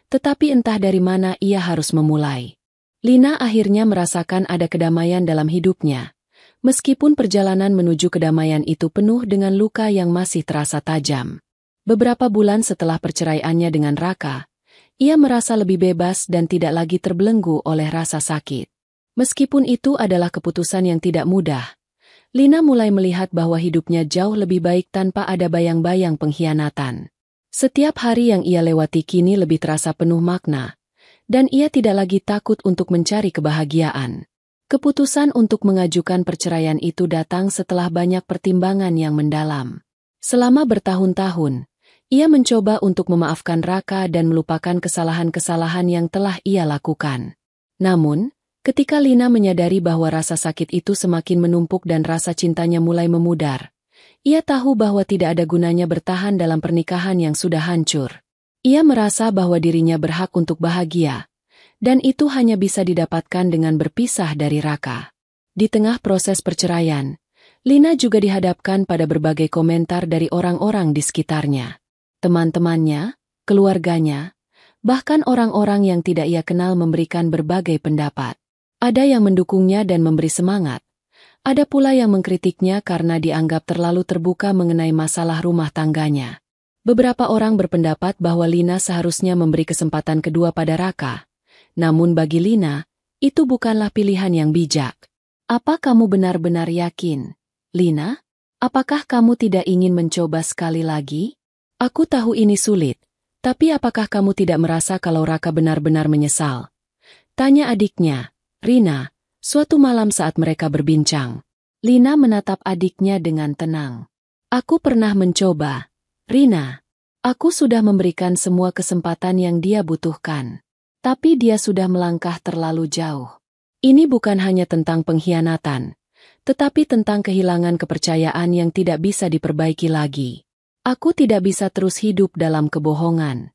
tetapi entah dari mana ia harus memulai. Lina akhirnya merasakan ada kedamaian dalam hidupnya, meskipun perjalanan menuju kedamaian itu penuh dengan luka yang masih terasa tajam. Beberapa bulan setelah perceraiannya dengan Raka, ia merasa lebih bebas dan tidak lagi terbelenggu oleh rasa sakit. Meskipun itu adalah keputusan yang tidak mudah, Lina mulai melihat bahwa hidupnya jauh lebih baik tanpa ada bayang-bayang pengkhianatan. Setiap hari yang ia lewati kini lebih terasa penuh makna, dan ia tidak lagi takut untuk mencari kebahagiaan. Keputusan untuk mengajukan perceraian itu datang setelah banyak pertimbangan yang mendalam. Selama bertahun-tahun, ia mencoba untuk memaafkan Raka dan melupakan kesalahan-kesalahan yang telah ia lakukan. Namun, ketika Lina menyadari bahwa rasa sakit itu semakin menumpuk dan rasa cintanya mulai memudar, ia tahu bahwa tidak ada gunanya bertahan dalam pernikahan yang sudah hancur. Ia merasa bahwa dirinya berhak untuk bahagia, dan itu hanya bisa didapatkan dengan berpisah dari Raka. Di tengah proses perceraian, Lina juga dihadapkan pada berbagai komentar dari orang-orang di sekitarnya. Teman-temannya, keluarganya, bahkan orang-orang yang tidak ia kenal memberikan berbagai pendapat. Ada yang mendukungnya dan memberi semangat. Ada pula yang mengkritiknya karena dianggap terlalu terbuka mengenai masalah rumah tangganya. Beberapa orang berpendapat bahwa Lina seharusnya memberi kesempatan kedua pada Raka. Namun bagi Lina, itu bukanlah pilihan yang bijak. Apa kamu benar-benar yakin, Lina? Apakah kamu tidak ingin mencoba sekali lagi? Aku tahu ini sulit, tapi apakah kamu tidak merasa kalau Raka benar-benar menyesal? Tanya adiknya, Rina, suatu malam saat mereka berbincang. Lina menatap adiknya dengan tenang. Aku pernah mencoba, Rina. Aku sudah memberikan semua kesempatan yang dia butuhkan. Tapi dia sudah melangkah terlalu jauh. Ini bukan hanya tentang pengkhianatan, tetapi tentang kehilangan kepercayaan yang tidak bisa diperbaiki lagi. Aku tidak bisa terus hidup dalam kebohongan.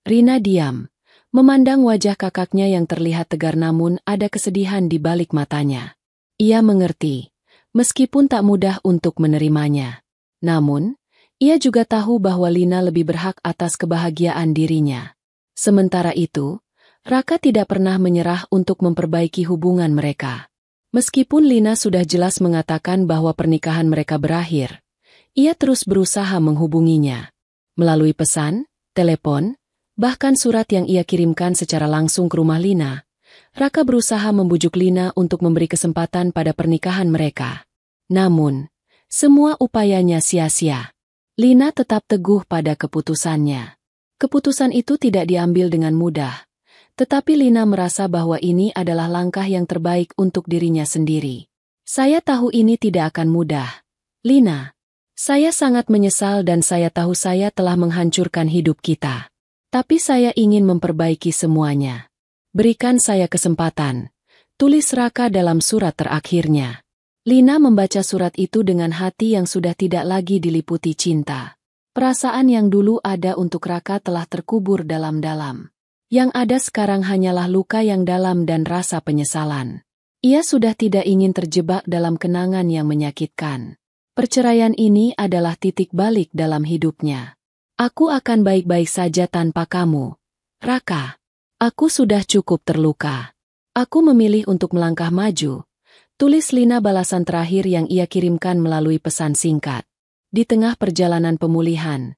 Rina diam, memandang wajah kakaknya yang terlihat tegar namun ada kesedihan di balik matanya. Ia mengerti, meskipun tak mudah untuk menerimanya. Namun, ia juga tahu bahwa Lina lebih berhak atas kebahagiaan dirinya. Sementara itu, Raka tidak pernah menyerah untuk memperbaiki hubungan mereka. Meskipun Lina sudah jelas mengatakan bahwa pernikahan mereka berakhir, ia terus berusaha menghubunginya. Melalui pesan, telepon, bahkan surat yang ia kirimkan secara langsung ke rumah Lina, Raka berusaha membujuk Lina untuk memberi kesempatan pada pernikahan mereka. Namun, semua upayanya sia-sia. Lina tetap teguh pada keputusannya. Keputusan itu tidak diambil dengan mudah, tetapi Lina merasa bahwa ini adalah langkah yang terbaik untuk dirinya sendiri. Saya tahu ini tidak akan mudah. Lina, saya sangat menyesal dan saya tahu saya telah menghancurkan hidup kita. Tapi saya ingin memperbaiki semuanya. Berikan saya kesempatan. Tulis Raka dalam surat terakhirnya. Lina membaca surat itu dengan hati yang sudah tidak lagi diliputi cinta. Perasaan yang dulu ada untuk Raka telah terkubur dalam-dalam. Yang ada sekarang hanyalah luka yang dalam dan rasa penyesalan. Ia sudah tidak ingin terjebak dalam kenangan yang menyakitkan. Perceraian ini adalah titik balik dalam hidupnya. Aku akan baik-baik saja tanpa kamu, Raka. Aku sudah cukup terluka. Aku memilih untuk melangkah maju. Tulis Lina balasan terakhir yang ia kirimkan melalui pesan singkat. Di tengah perjalanan pemulihan,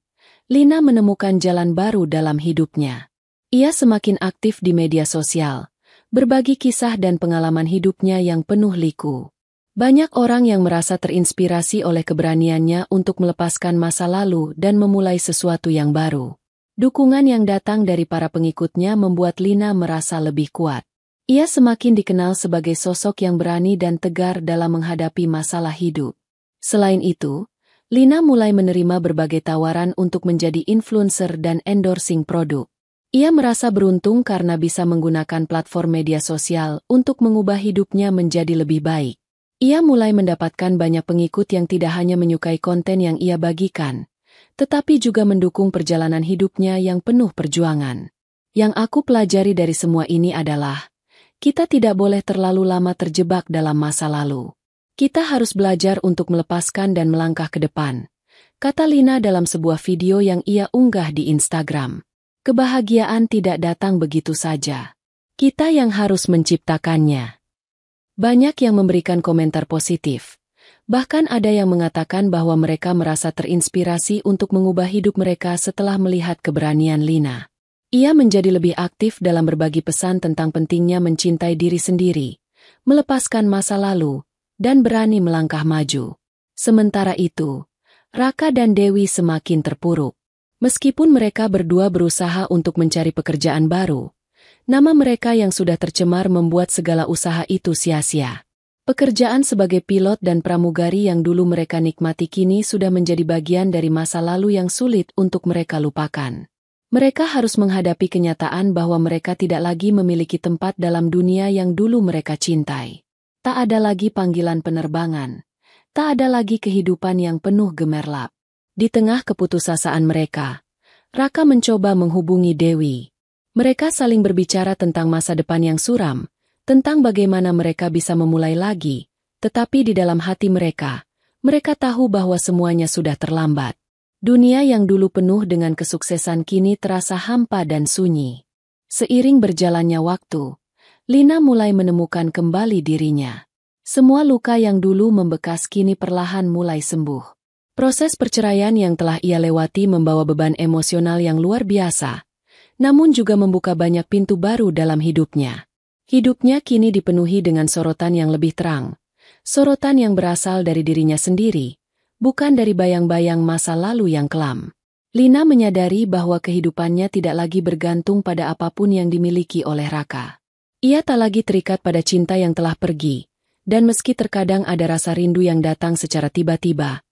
Lina menemukan jalan baru dalam hidupnya. Ia semakin aktif di media sosial, berbagi kisah dan pengalaman hidupnya yang penuh liku. Banyak orang yang merasa terinspirasi oleh keberaniannya untuk melepaskan masa lalu dan memulai sesuatu yang baru. Dukungan yang datang dari para pengikutnya membuat Lina merasa lebih kuat. Ia semakin dikenal sebagai sosok yang berani dan tegar dalam menghadapi masalah hidup. Selain itu, Lina mulai menerima berbagai tawaran untuk menjadi influencer dan endorsing produk. Ia merasa beruntung karena bisa menggunakan platform media sosial untuk mengubah hidupnya menjadi lebih baik. Ia mulai mendapatkan banyak pengikut yang tidak hanya menyukai konten yang ia bagikan, tetapi juga mendukung perjalanan hidupnya yang penuh perjuangan. Yang aku pelajari dari semua ini adalah, kita tidak boleh terlalu lama terjebak dalam masa lalu. Kita harus belajar untuk melepaskan dan melangkah ke depan, kata Lina dalam sebuah video yang ia unggah di Instagram. Kebahagiaan tidak datang begitu saja. Kita yang harus menciptakannya. Banyak yang memberikan komentar positif. Bahkan ada yang mengatakan bahwa mereka merasa terinspirasi untuk mengubah hidup mereka setelah melihat keberanian Lina. Ia menjadi lebih aktif dalam berbagi pesan tentang pentingnya mencintai diri sendiri, melepaskan masa lalu, dan berani melangkah maju. Sementara itu, Raka dan Dewi semakin terpuruk. Meskipun mereka berdua berusaha untuk mencari pekerjaan baru, nama mereka yang sudah tercemar membuat segala usaha itu sia-sia. Pekerjaan sebagai pilot dan pramugari yang dulu mereka nikmati kini sudah menjadi bagian dari masa lalu yang sulit untuk mereka lupakan. Mereka harus menghadapi kenyataan bahwa mereka tidak lagi memiliki tempat dalam dunia yang dulu mereka cintai. Tak ada lagi panggilan penerbangan. Tak ada lagi kehidupan yang penuh gemerlap. Di tengah keputusasaan mereka, Raka mencoba menghubungi Dewi. Mereka saling berbicara tentang masa depan yang suram, tentang bagaimana mereka bisa memulai lagi, tetapi di dalam hati mereka tahu bahwa semuanya sudah terlambat. Dunia yang dulu penuh dengan kesuksesan kini terasa hampa dan sunyi. Seiring berjalannya waktu, Lina mulai menemukan kembali dirinya. Semua luka yang dulu membekas kini perlahan mulai sembuh. Proses perceraian yang telah ia lewati membawa beban emosional yang luar biasa, namun juga membuka banyak pintu baru dalam hidupnya. Hidupnya kini dipenuhi dengan sorotan yang lebih terang, sorotan yang berasal dari dirinya sendiri, bukan dari bayang-bayang masa lalu yang kelam. Lina menyadari bahwa kehidupannya tidak lagi bergantung pada apapun yang dimiliki oleh Raka. Ia tak lagi terikat pada cinta yang telah pergi, dan meski terkadang ada rasa rindu yang datang secara tiba-tiba,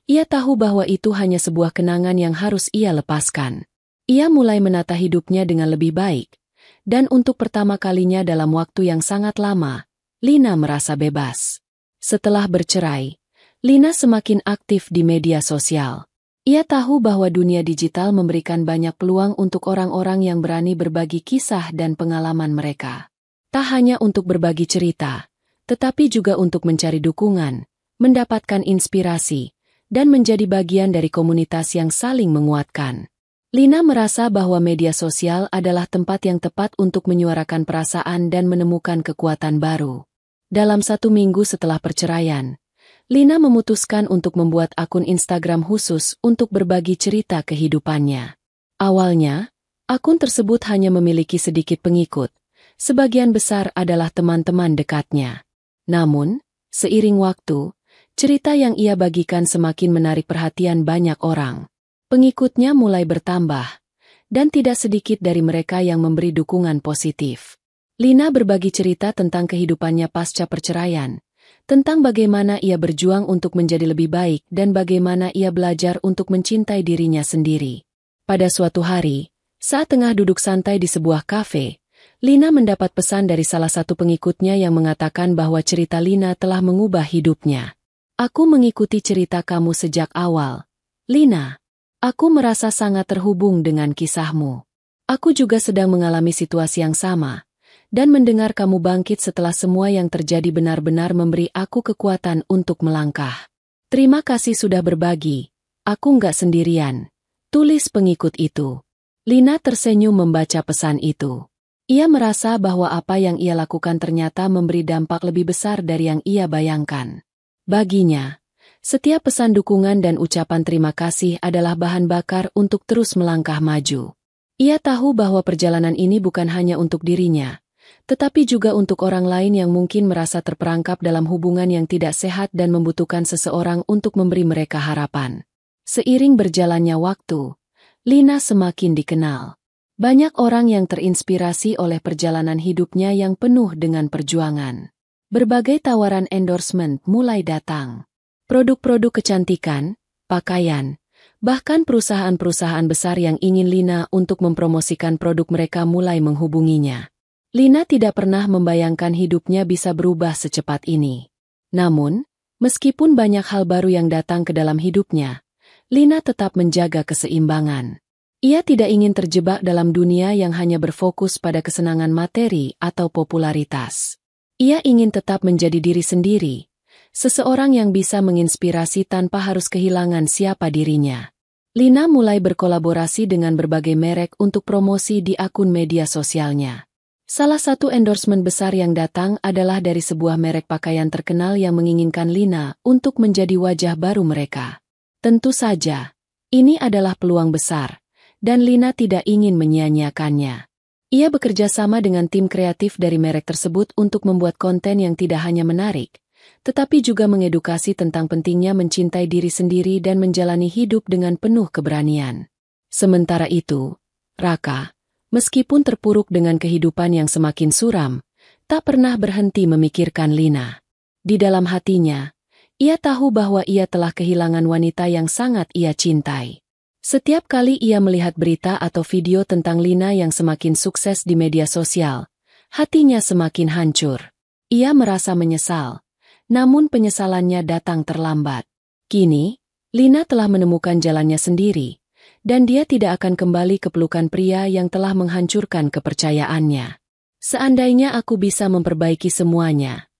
ia tahu bahwa itu hanya sebuah kenangan yang harus ia lepaskan. Ia mulai menata hidupnya dengan lebih baik, dan untuk pertama kalinya dalam waktu yang sangat lama, Lina merasa bebas. Setelah bercerai, Lina semakin aktif di media sosial. Ia tahu bahwa dunia digital memberikan banyak peluang untuk orang-orang yang berani berbagi kisah dan pengalaman mereka. Tak hanya untuk berbagi cerita, tetapi juga untuk mencari dukungan, mendapatkan inspirasi, dan menjadi bagian dari komunitas yang saling menguatkan. Lina merasa bahwa media sosial adalah tempat yang tepat untuk menyuarakan perasaan dan menemukan kekuatan baru. Dalam 1 minggu setelah perceraian, Lina memutuskan untuk membuat akun Instagram khusus untuk berbagi cerita kehidupannya. Awalnya, akun tersebut hanya memiliki sedikit pengikut, sebagian besar adalah teman-teman dekatnya. Namun, seiring waktu, cerita yang ia bagikan semakin menarik perhatian banyak orang. Pengikutnya mulai bertambah, dan tidak sedikit dari mereka yang memberi dukungan positif. Lina berbagi cerita tentang kehidupannya pasca perceraian, tentang bagaimana ia berjuang untuk menjadi lebih baik dan bagaimana ia belajar untuk mencintai dirinya sendiri. Pada suatu hari, saat tengah duduk santai di sebuah kafe, Lina mendapat pesan dari salah satu pengikutnya yang mengatakan bahwa cerita Lina telah mengubah hidupnya. "Aku mengikuti cerita kamu sejak awal, Lina. Aku merasa sangat terhubung dengan kisahmu. Aku juga sedang mengalami situasi yang sama. Dan mendengar kamu bangkit setelah semua yang terjadi benar-benar memberi aku kekuatan untuk melangkah. Terima kasih sudah berbagi. Aku nggak sendirian," tulis pengikut itu. Lina tersenyum membaca pesan itu. Ia merasa bahwa apa yang ia lakukan ternyata memberi dampak lebih besar dari yang ia bayangkan. Baginya, setiap pesan dukungan dan ucapan terima kasih adalah bahan bakar untuk terus melangkah maju. Ia tahu bahwa perjalanan ini bukan hanya untuk dirinya, tetapi juga untuk orang lain yang mungkin merasa terperangkap dalam hubungan yang tidak sehat dan membutuhkan seseorang untuk memberi mereka harapan. Seiring berjalannya waktu, Lina semakin dikenal. Banyak orang yang terinspirasi oleh perjalanan hidupnya yang penuh dengan perjuangan. Berbagai tawaran endorsement mulai datang. Produk-produk kecantikan, pakaian, bahkan perusahaan-perusahaan besar yang ingin Lina untuk mempromosikan produk mereka mulai menghubunginya. Lina tidak pernah membayangkan hidupnya bisa berubah secepat ini. Namun, meskipun banyak hal baru yang datang ke dalam hidupnya, Lina tetap menjaga keseimbangan. Ia tidak ingin terjebak dalam dunia yang hanya berfokus pada kesenangan materi atau popularitas. Ia ingin tetap menjadi diri sendiri, seseorang yang bisa menginspirasi tanpa harus kehilangan siapa dirinya. Lina mulai berkolaborasi dengan berbagai merek untuk promosi di akun media sosialnya. Salah satu endorsement besar yang datang adalah dari sebuah merek pakaian terkenal yang menginginkan Lina untuk menjadi wajah baru mereka. Tentu saja, ini adalah peluang besar, dan Lina tidak ingin menyia-nyiakannya. Ia bekerja sama dengan tim kreatif dari merek tersebut untuk membuat konten yang tidak hanya menarik, tetapi juga mengedukasi tentang pentingnya mencintai diri sendiri dan menjalani hidup dengan penuh keberanian. Sementara itu, Raka, meskipun terpuruk dengan kehidupan yang semakin suram, tak pernah berhenti memikirkan Lina. Di dalam hatinya, ia tahu bahwa ia telah kehilangan wanita yang sangat ia cintai. Setiap kali ia melihat berita atau video tentang Lina yang semakin sukses di media sosial, hatinya semakin hancur. Ia merasa menyesal, namun penyesalannya datang terlambat. Kini, Lina telah menemukan jalannya sendiri, dan dia tidak akan kembali ke pelukan pria yang telah menghancurkan kepercayaannya. "Seandainya aku bisa memperbaiki semuanya,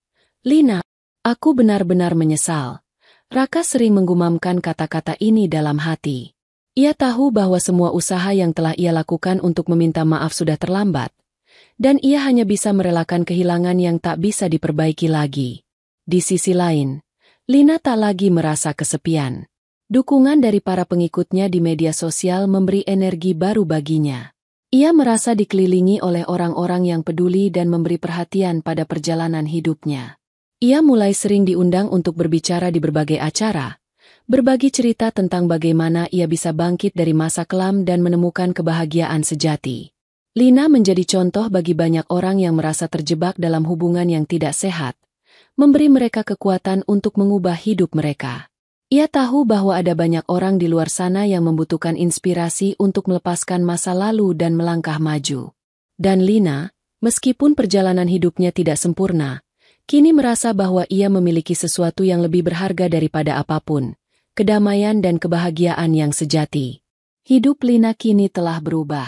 Lina, aku benar-benar menyesal." Raka sering menggumamkan kata-kata ini dalam hati. Ia tahu bahwa semua usaha yang telah ia lakukan untuk meminta maaf sudah terlambat, dan ia hanya bisa merelakan kehilangan yang tak bisa diperbaiki lagi. Di sisi lain, Lina tak lagi merasa kesepian. Dukungan dari para pengikutnya di media sosial memberi energi baru baginya. Ia merasa dikelilingi oleh orang-orang yang peduli dan memberi perhatian pada perjalanan hidupnya. Ia mulai sering diundang untuk berbicara di berbagai acara, berbagi cerita tentang bagaimana ia bisa bangkit dari masa kelam dan menemukan kebahagiaan sejati. Lina menjadi contoh bagi banyak orang yang merasa terjebak dalam hubungan yang tidak sehat, memberi mereka kekuatan untuk mengubah hidup mereka. Ia tahu bahwa ada banyak orang di luar sana yang membutuhkan inspirasi untuk melepaskan masa lalu dan melangkah maju. Dan Lina, meskipun perjalanan hidupnya tidak sempurna, kini merasa bahwa ia memiliki sesuatu yang lebih berharga daripada apapun, kedamaian dan kebahagiaan yang sejati. Hidup Lina kini telah berubah.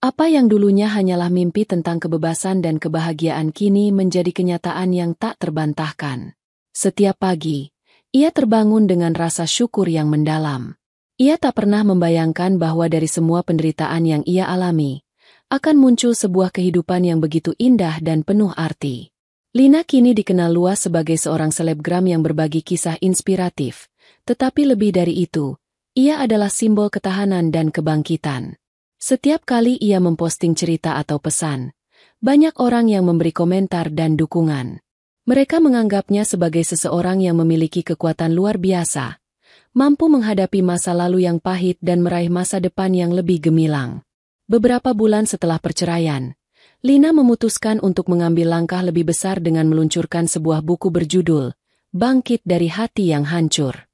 Apa yang dulunya hanyalah mimpi tentang kebebasan dan kebahagiaan kini menjadi kenyataan yang tak terbantahkan. Setiap pagi, ia terbangun dengan rasa syukur yang mendalam. Ia tak pernah membayangkan bahwa dari semua penderitaan yang ia alami, akan muncul sebuah kehidupan yang begitu indah dan penuh arti. Lina kini dikenal luas sebagai seorang selebgram yang berbagi kisah inspiratif, tetapi lebih dari itu, ia adalah simbol ketahanan dan kebangkitan. Setiap kali ia memposting cerita atau pesan, banyak orang yang memberi komentar dan dukungan. Mereka menganggapnya sebagai seseorang yang memiliki kekuatan luar biasa, mampu menghadapi masa lalu yang pahit dan meraih masa depan yang lebih gemilang. Beberapa bulan setelah perceraian, Lina memutuskan untuk mengambil langkah lebih besar dengan meluncurkan sebuah buku berjudul Bangkit dari Hati yang Hancur.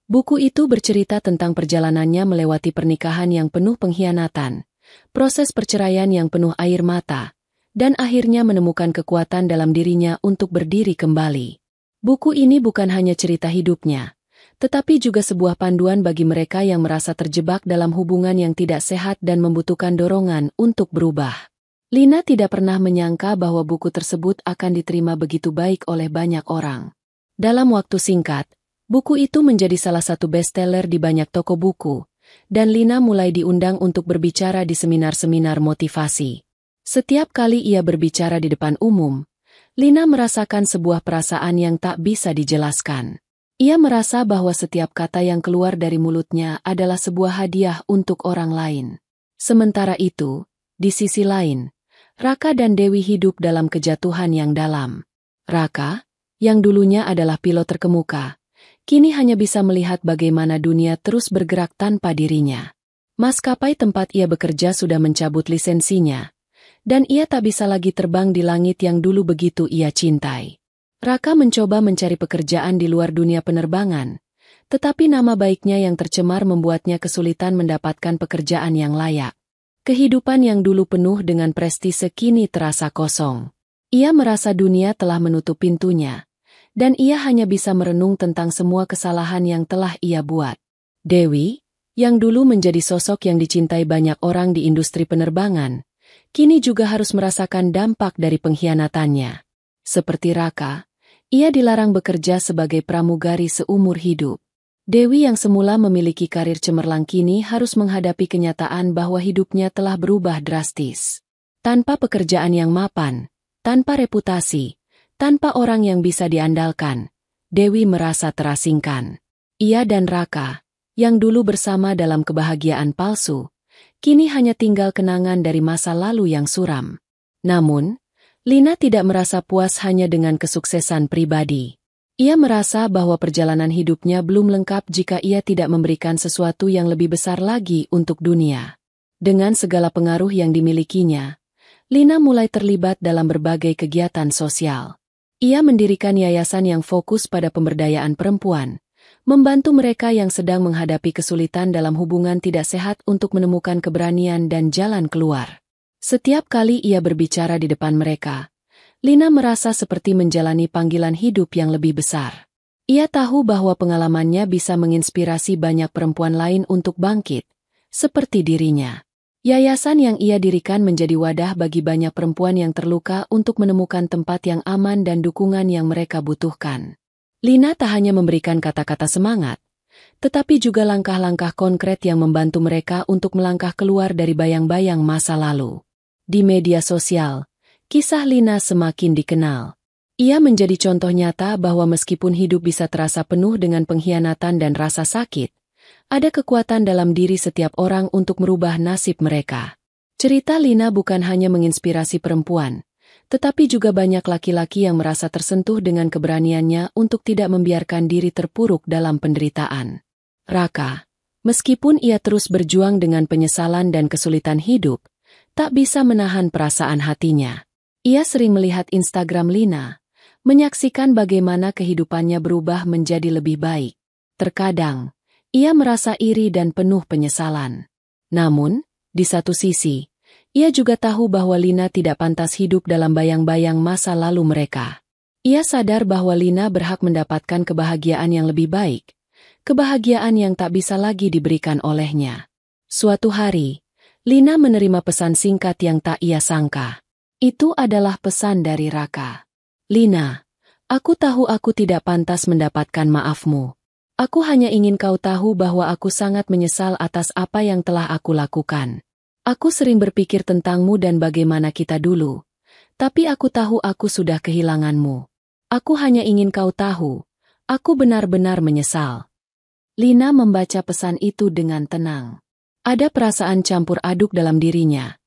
Buku itu bercerita tentang perjalanannya melewati pernikahan yang penuh pengkhianatan, proses perceraian yang penuh air mata, dan akhirnya menemukan kekuatan dalam dirinya untuk berdiri kembali. Buku ini bukan hanya cerita hidupnya, tetapi juga sebuah panduan bagi mereka yang merasa terjebak dalam hubungan yang tidak sehat dan membutuhkan dorongan untuk berubah. Lina tidak pernah menyangka bahwa buku tersebut akan diterima begitu baik oleh banyak orang. Dalam waktu singkat, buku itu menjadi salah satu bestseller di banyak toko buku, dan Lina mulai diundang untuk berbicara di seminar-seminar motivasi. Setiap kali ia berbicara di depan umum, Lina merasakan sebuah perasaan yang tak bisa dijelaskan. Ia merasa bahwa setiap kata yang keluar dari mulutnya adalah sebuah hadiah untuk orang lain. Sementara itu, di sisi lain, Raka dan Dewi hidup dalam kejatuhan yang dalam. Raka, yang dulunya adalah pilot terkemuka, kini hanya bisa melihat bagaimana dunia terus bergerak tanpa dirinya. Maskapai tempat ia bekerja sudah mencabut lisensinya, dan ia tak bisa lagi terbang di langit yang dulu begitu ia cintai. Raka mencoba mencari pekerjaan di luar dunia penerbangan, tetapi nama baiknya yang tercemar membuatnya kesulitan mendapatkan pekerjaan yang layak. Kehidupan yang dulu penuh dengan prestise kini terasa kosong. Ia merasa dunia telah menutup pintunya, dan ia hanya bisa merenung tentang semua kesalahan yang telah ia buat. Dewi, yang dulu menjadi sosok yang dicintai banyak orang di industri penerbangan, kini juga harus merasakan dampak dari pengkhianatannya. Seperti Raka, ia dilarang bekerja sebagai pramugari seumur hidup. Dewi yang semula memiliki karir cemerlang kini harus menghadapi kenyataan bahwa hidupnya telah berubah drastis. Tanpa pekerjaan yang mapan, tanpa reputasi, tanpa orang yang bisa diandalkan, Dewi merasa terasingkan. Ia dan Raka, yang dulu bersama dalam kebahagiaan palsu, kini hanya tinggal kenangan dari masa lalu yang suram. Namun, Lina tidak merasa puas hanya dengan kesuksesan pribadi. Ia merasa bahwa perjalanan hidupnya belum lengkap jika ia tidak memberikan sesuatu yang lebih besar lagi untuk dunia. Dengan segala pengaruh yang dimilikinya, Lina mulai terlibat dalam berbagai kegiatan sosial. Ia mendirikan yayasan yang fokus pada pemberdayaan perempuan, membantu mereka yang sedang menghadapi kesulitan dalam hubungan tidak sehat untuk menemukan keberanian dan jalan keluar. Setiap kali ia berbicara di depan mereka, Lina merasa seperti menjalani panggilan hidup yang lebih besar. Ia tahu bahwa pengalamannya bisa menginspirasi banyak perempuan lain untuk bangkit, seperti dirinya. Yayasan yang ia dirikan menjadi wadah bagi banyak perempuan yang terluka untuk menemukan tempat yang aman dan dukungan yang mereka butuhkan. Lina tak hanya memberikan kata-kata semangat, tetapi juga langkah-langkah konkret yang membantu mereka untuk melangkah keluar dari bayang-bayang masa lalu. Di media sosial, kisah Lina semakin dikenal. Ia menjadi contoh nyata bahwa meskipun hidup bisa terasa penuh dengan pengkhianatan dan rasa sakit, ada kekuatan dalam diri setiap orang untuk merubah nasib mereka. Cerita Lina bukan hanya menginspirasi perempuan, tetapi juga banyak laki-laki yang merasa tersentuh dengan keberaniannya untuk tidak membiarkan diri terpuruk dalam penderitaan. Raka, meskipun ia terus berjuang dengan penyesalan dan kesulitan hidup, tak bisa menahan perasaan hatinya. Ia sering melihat Instagram Lina, menyaksikan bagaimana kehidupannya berubah menjadi lebih baik. Terkadang, ia merasa iri dan penuh penyesalan. Namun, di satu sisi, ia juga tahu bahwa Lina tidak pantas hidup dalam bayang-bayang masa lalu mereka. Ia sadar bahwa Lina berhak mendapatkan kebahagiaan yang lebih baik, kebahagiaan yang tak bisa lagi diberikan olehnya. Suatu hari, Lina menerima pesan singkat yang tak ia sangka. Itu adalah pesan dari Raka. Lina, aku tahu aku tidak pantas mendapatkan maafmu. Aku hanya ingin kau tahu bahwa aku sangat menyesal atas apa yang telah aku lakukan. Aku sering berpikir tentangmu dan bagaimana kita dulu, tapi aku tahu aku sudah kehilanganmu. Aku hanya ingin kau tahu, aku benar-benar menyesal. Lina membaca pesan itu dengan tenang. Ada perasaan campur aduk dalam dirinya.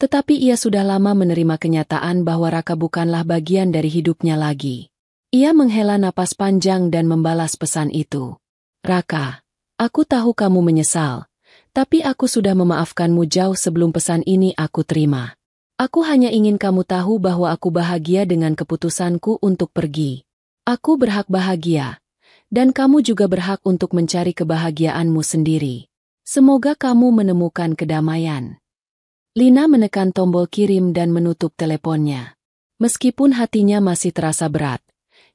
Tetapi ia sudah lama menerima kenyataan bahwa Raka bukanlah bagian dari hidupnya lagi. Ia menghela napas panjang dan membalas pesan itu. Raka, aku tahu kamu menyesal, tapi aku sudah memaafkanmu jauh sebelum pesan ini aku terima. Aku hanya ingin kamu tahu bahwa aku bahagia dengan keputusanku untuk pergi. Aku berhak bahagia, dan kamu juga berhak untuk mencari kebahagiaanmu sendiri. Semoga kamu menemukan kedamaian. Lina menekan tombol kirim dan menutup teleponnya. Meskipun hatinya masih terasa berat,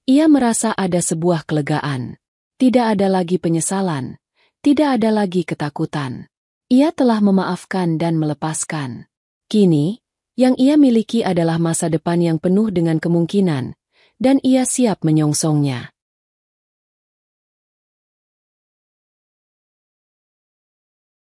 ia merasa ada sebuah kelegaan. Tidak ada lagi penyesalan, tidak ada lagi ketakutan. Ia telah memaafkan dan melepaskan. Kini, yang ia miliki adalah masa depan yang penuh dengan kemungkinan, dan ia siap menyongsongnya.